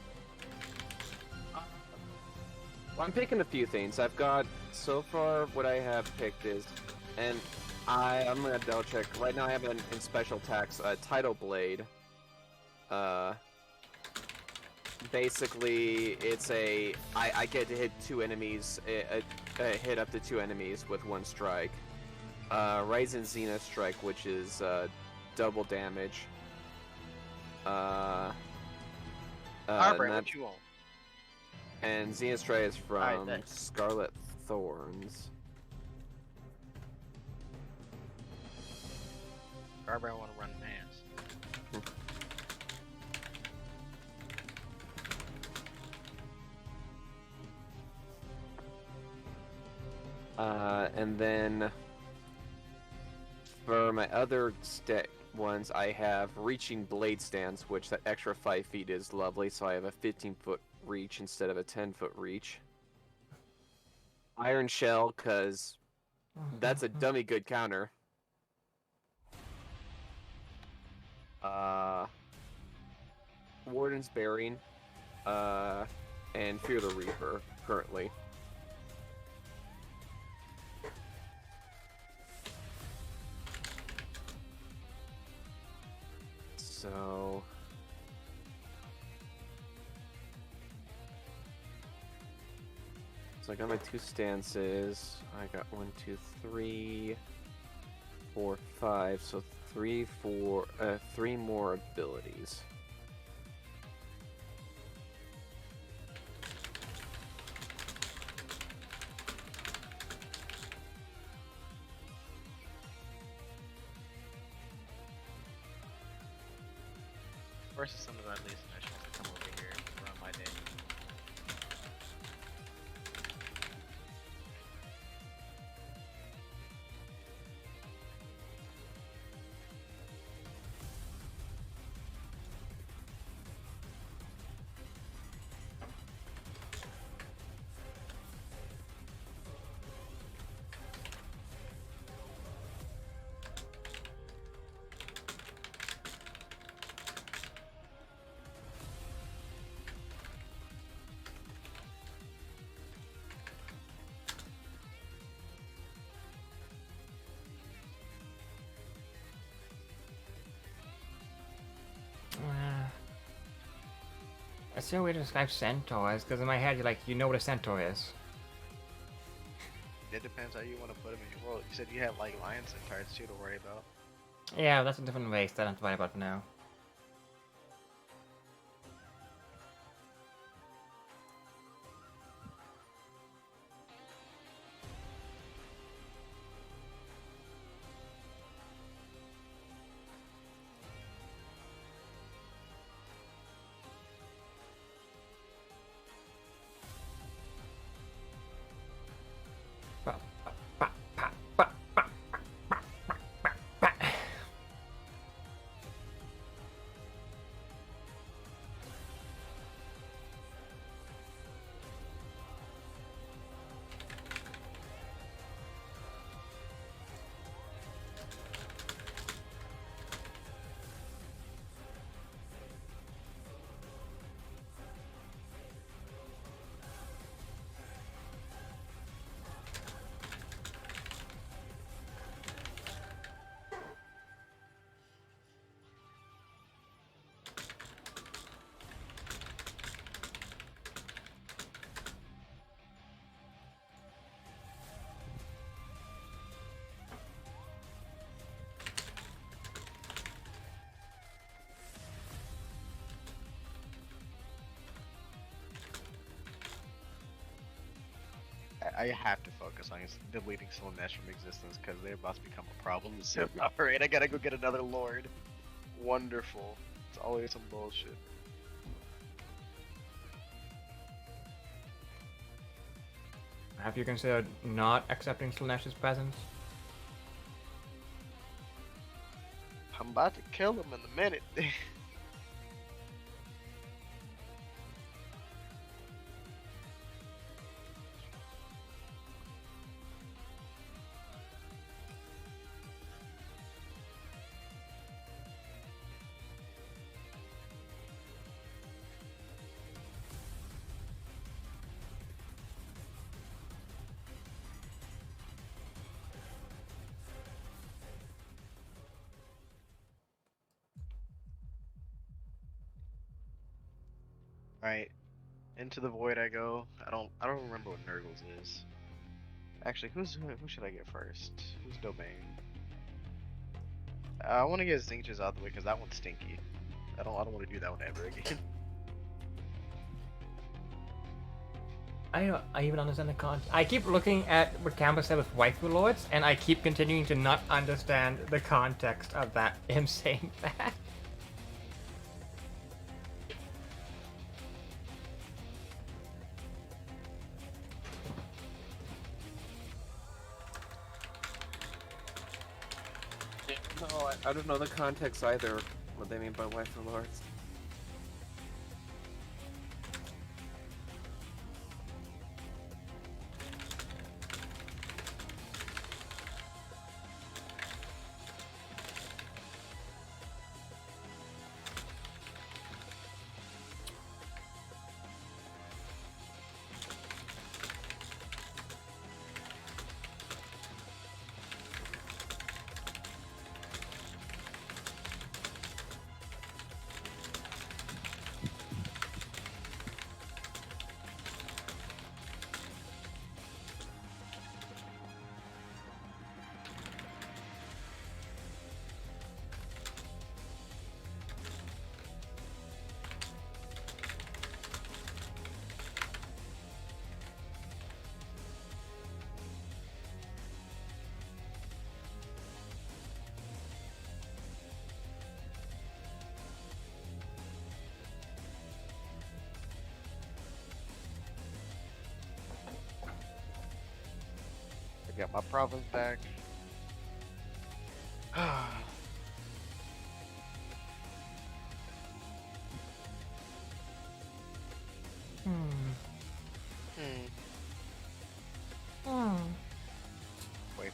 Well, I'm picking a few things. I've got, so far, what I have picked is, and I'm gonna double check. Right now I have in special attacks, Tidal Blade. Basically, it's I get to hit 2 enemies, hit up to 2 enemies with 1 strike. Rising Zenith Strike, which is, double damage. Alright, what you want? And Zenith Strike is from Alright, thanks. Scarlet Thorns. Barbara, I want to run hands. And then for my other ones, I have Reaching Blade Stance, which that extra 5 feet is lovely, so I have a 15-foot reach instead of a 10-foot reach. Iron Shell, because that's a dummy good counter. Warden's Bearing, and Fear the Reaper, currently. So... So I got my 2 stances. I got 1, 2, 3, 4, 5. So 3 more abilities. Versus some of that least I should come over here and run my day. It's so weird to describe centaurs, because in my head, you're like, you know what a centaur is. It depends how you want to put them in your world. You said you have like lions and centaurs too to worry about. Yeah, that's a different race that I don't have to worry about for now. I have to focus on deleting Slanesh from existence because they're about to become a problem soon. Alright, I gotta go get another lord. Wonderful. It's always some bullshit. Have you considered not accepting Slanesh's presence? I'm about to kill him in a minute. Alright. Into the void I go. I don't remember what Nurgle's is. Actually, who should I get first? Who's domain? I want to get Zinch's out of the way because that one's stinky. I don't want to do that one ever again. I even understand the context. I keep looking at what Campbell said with waifu lords, and I keep continuing to not understand the context of that. Him saying that. No, I don't know the context either. What they mean by waifu lords. Got my province back. Hmm. Hmm. Hmm. Wait.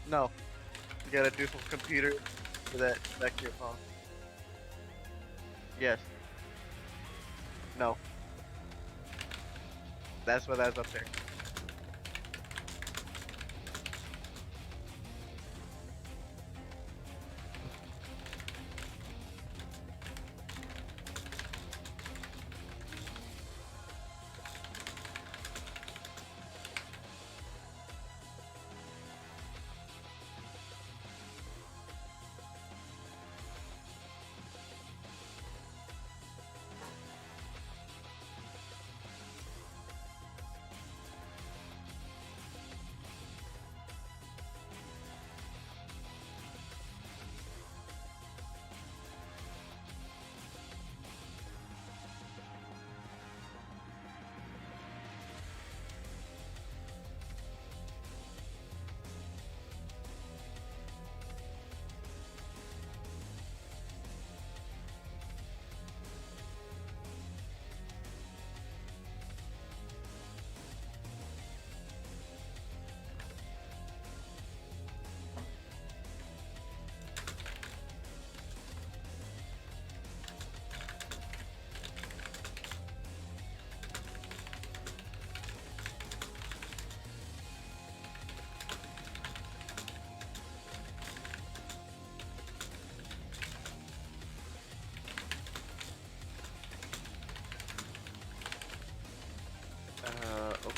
No, you gotta do from computer to that your phone. Yes. No. That's what that's up there.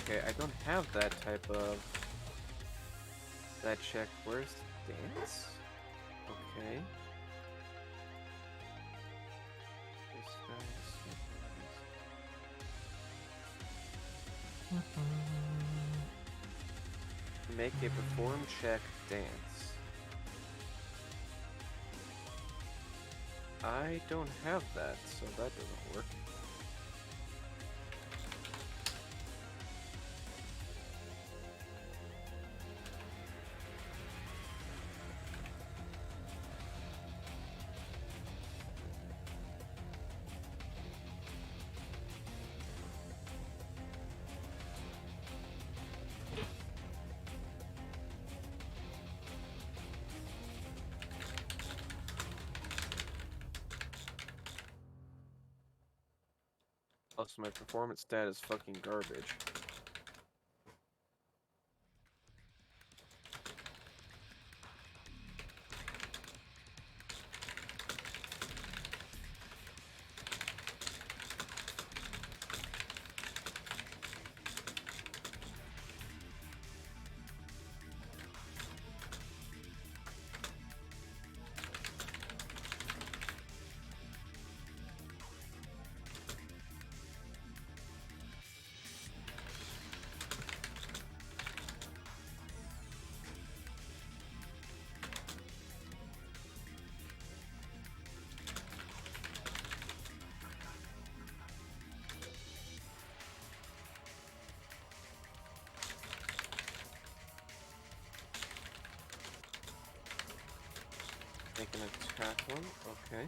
Okay, I don't have that type of that check. Where's dance? Okay. This guy's- Make a perform check dance. I don't have that, so that doesn't work. Also, my performance stat is fucking garbage. Make an attack one. Okay.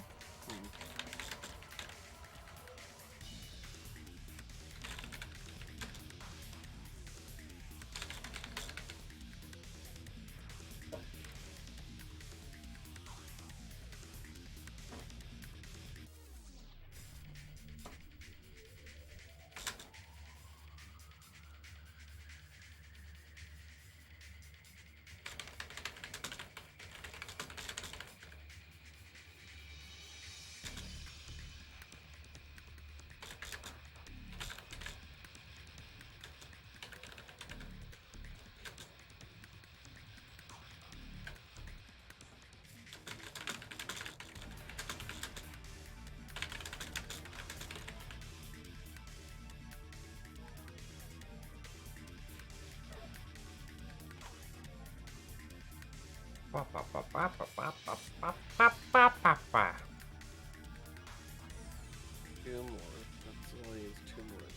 Two more. That's all he needs, two more of these.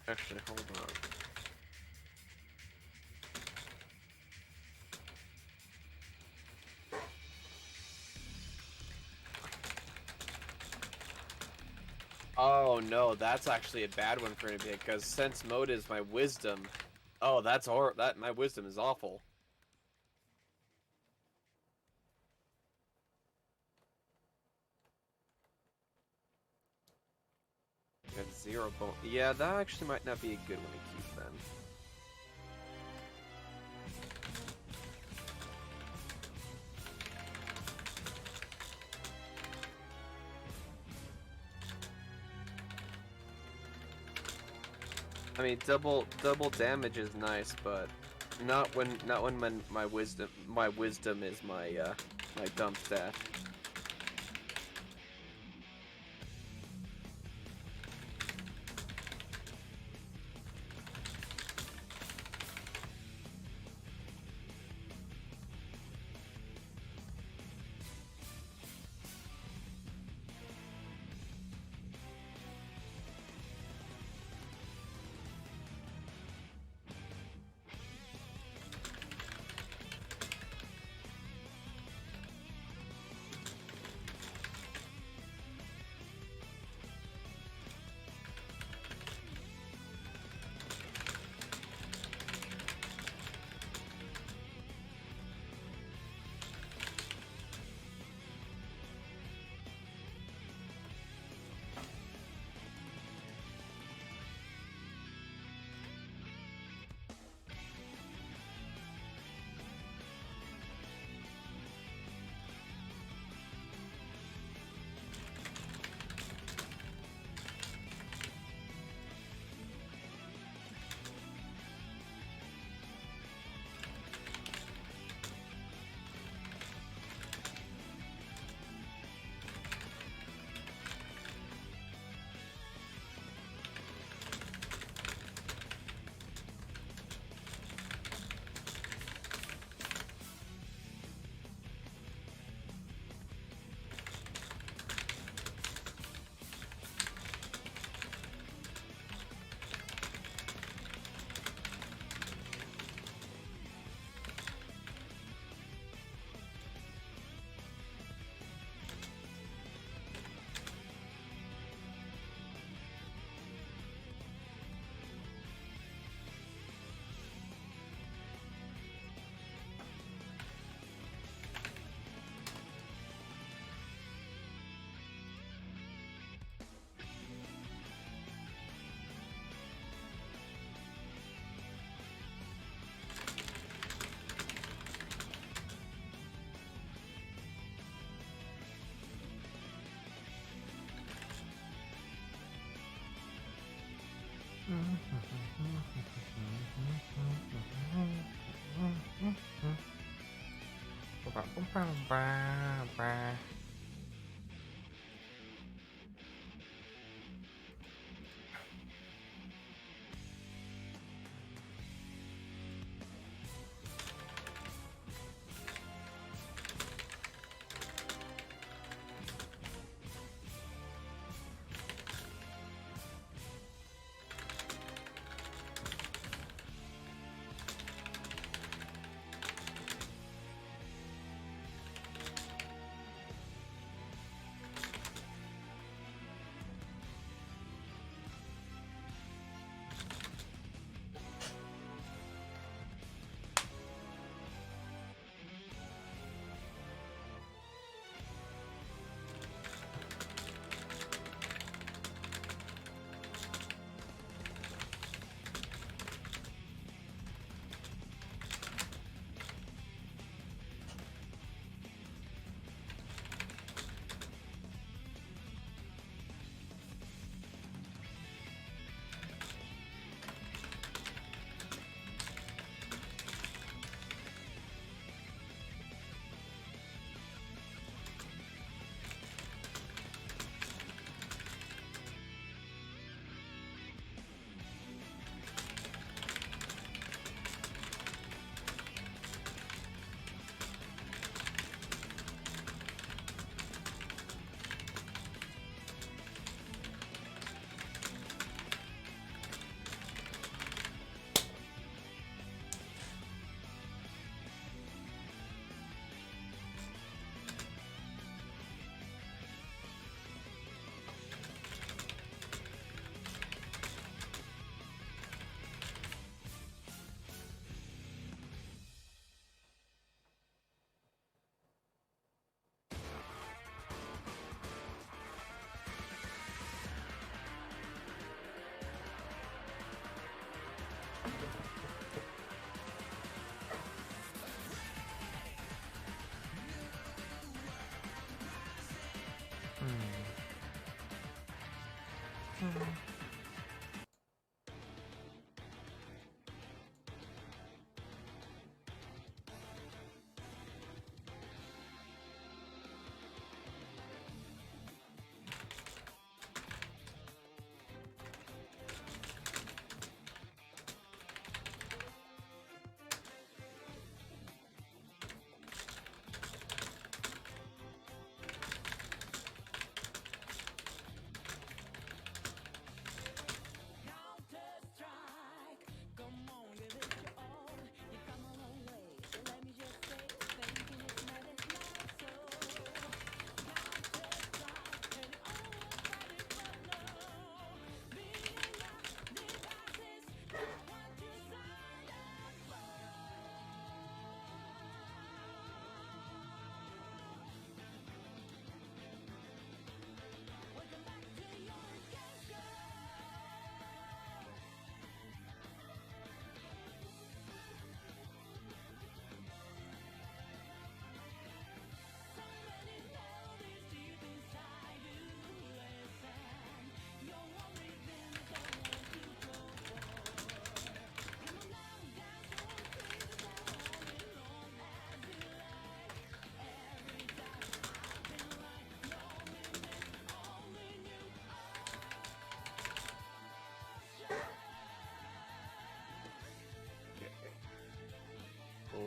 Actually, hold on. Oh no, that's actually a bad one for me because sense mode is my wisdom. Oh, that's that my wisdom is awful. Got 0 bone. Yeah, that actually might not be a good one to keep then. I mean, double damage is nice, but not when my wisdom is my my dump stat.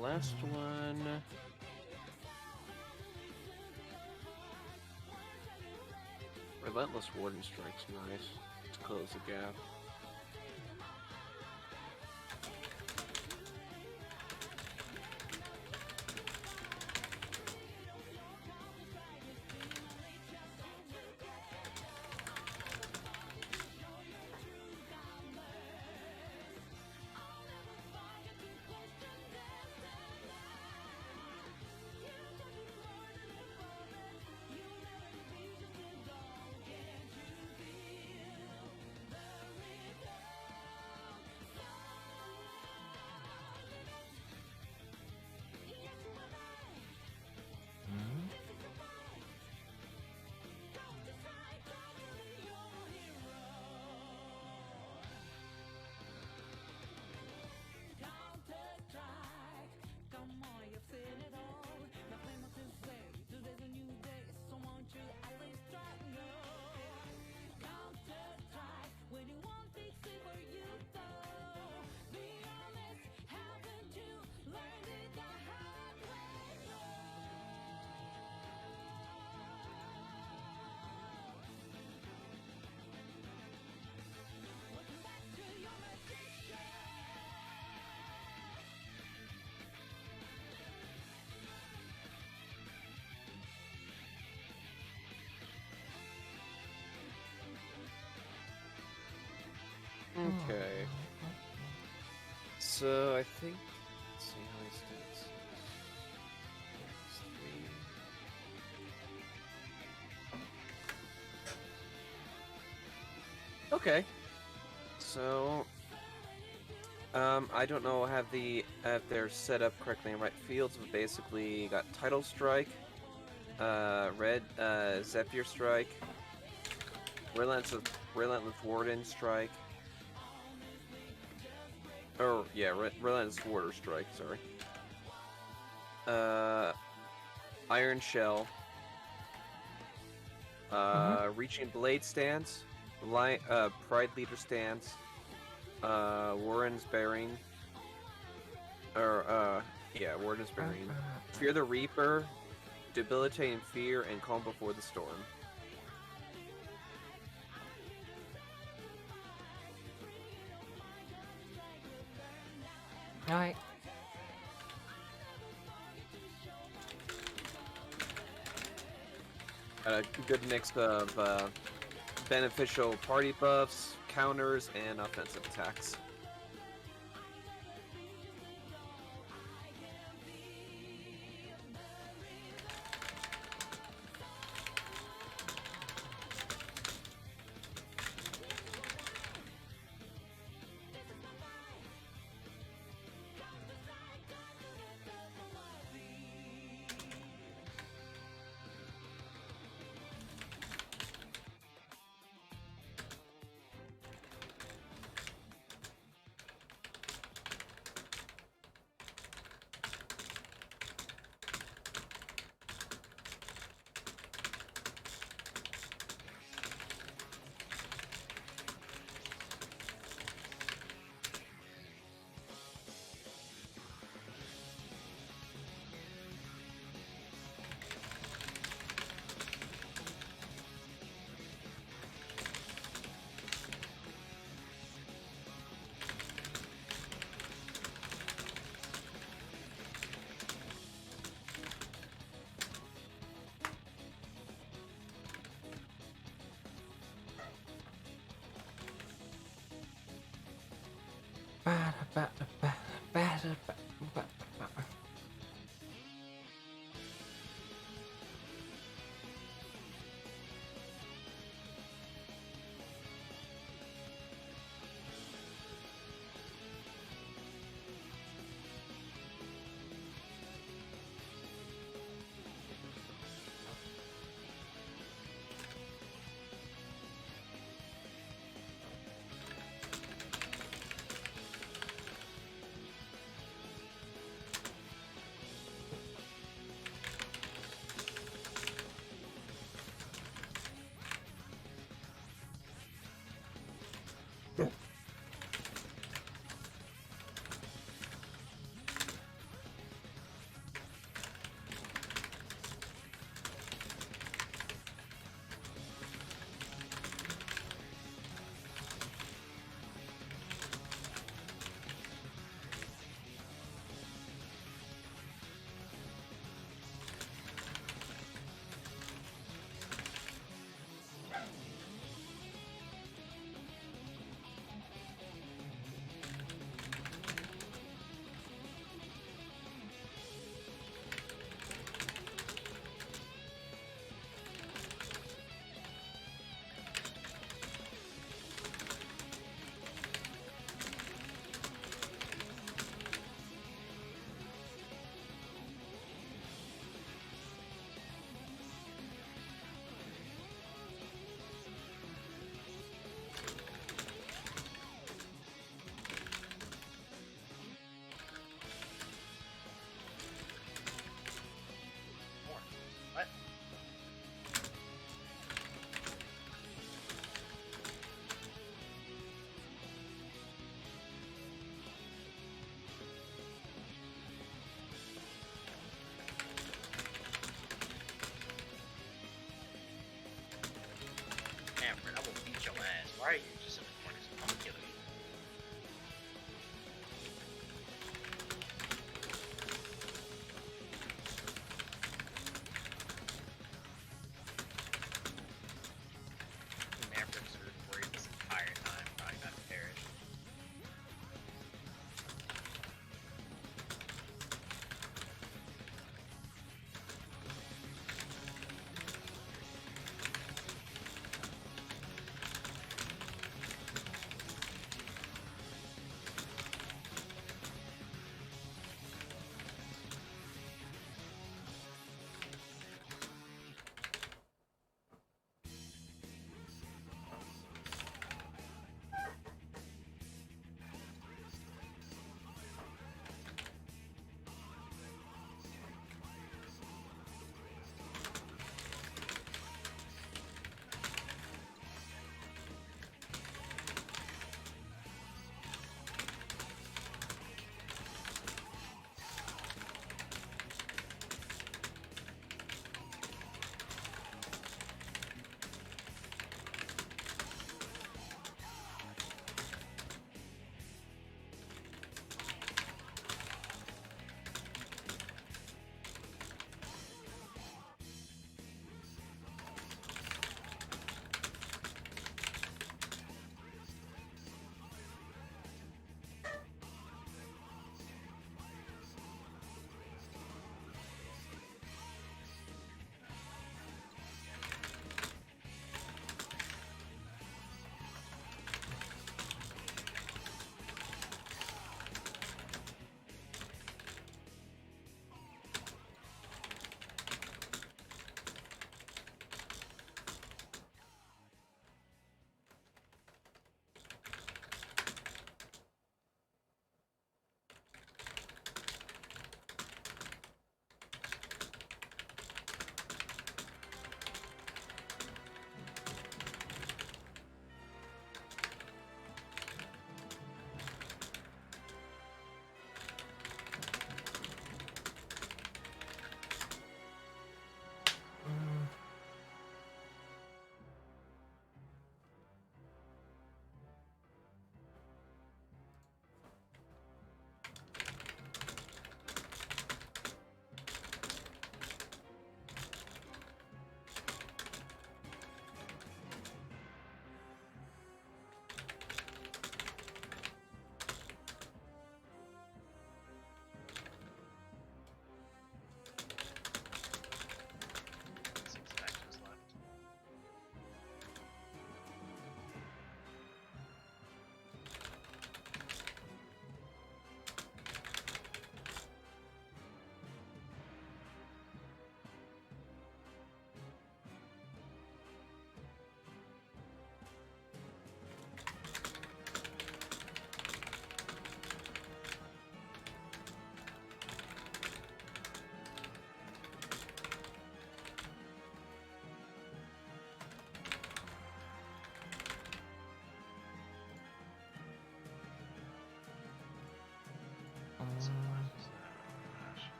Last one. Relentless Warden Strike's nice to close the gap. Okay. So I think. Let's see how many stats. Okay. So. I don't know have they're set up correctly in right fields, but basically got Tidal Strike, red Zephyr Strike, Relentless Warden Strike. Oh yeah, Relentless Warder Strike. Sorry. Iron Shell. Reaching Blade Stance, Pride Leader Stance. Warren's Bearing. Warden's Bearing. Fear the Reaper, Debilitating Fear, and Calm Before the Storm. Alright. A good mix of beneficial party buffs, counters, and offensive attacks.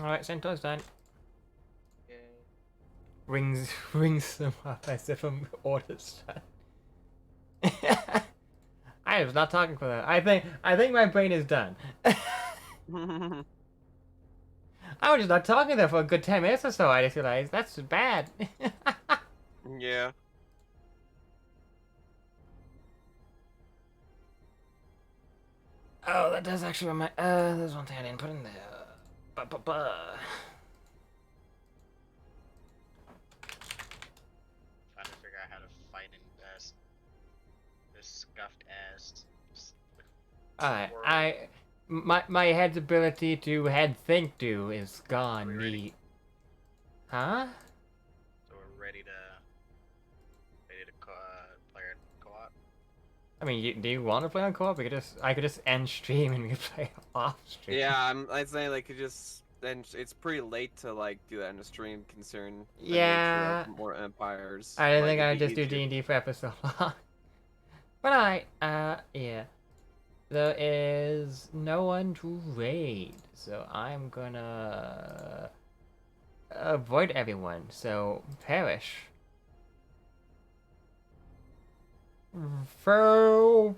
Alright, Centaur's done. Yay. Rings them up as if I'm orders done. I was not talking for that. I think my brain is done. I was just not talking there for a good 10 minutes or so. I just realized that's bad. Yeah. Oh, that does actually remind. There's one thing I didn't put in there. Ba-ba-ba. Trying to figure out how to fight in this scuffed ass. Alright, my head's ability to head think do is gone. Are we ready? Neat. Huh? So we're ready to play it co-op. I mean, do you want to play on co-op? I could just end stream and we could play off stream. Yeah, I'd say like it just then it's pretty late to like do that in a stream considering the nature Yeah. of more empires. I didn't Like, think it'd I'd be just do easier. D&D Prep for so long. But yeah. There is no one to raid, so I'm gonna avoid everyone. So perish. Farewell.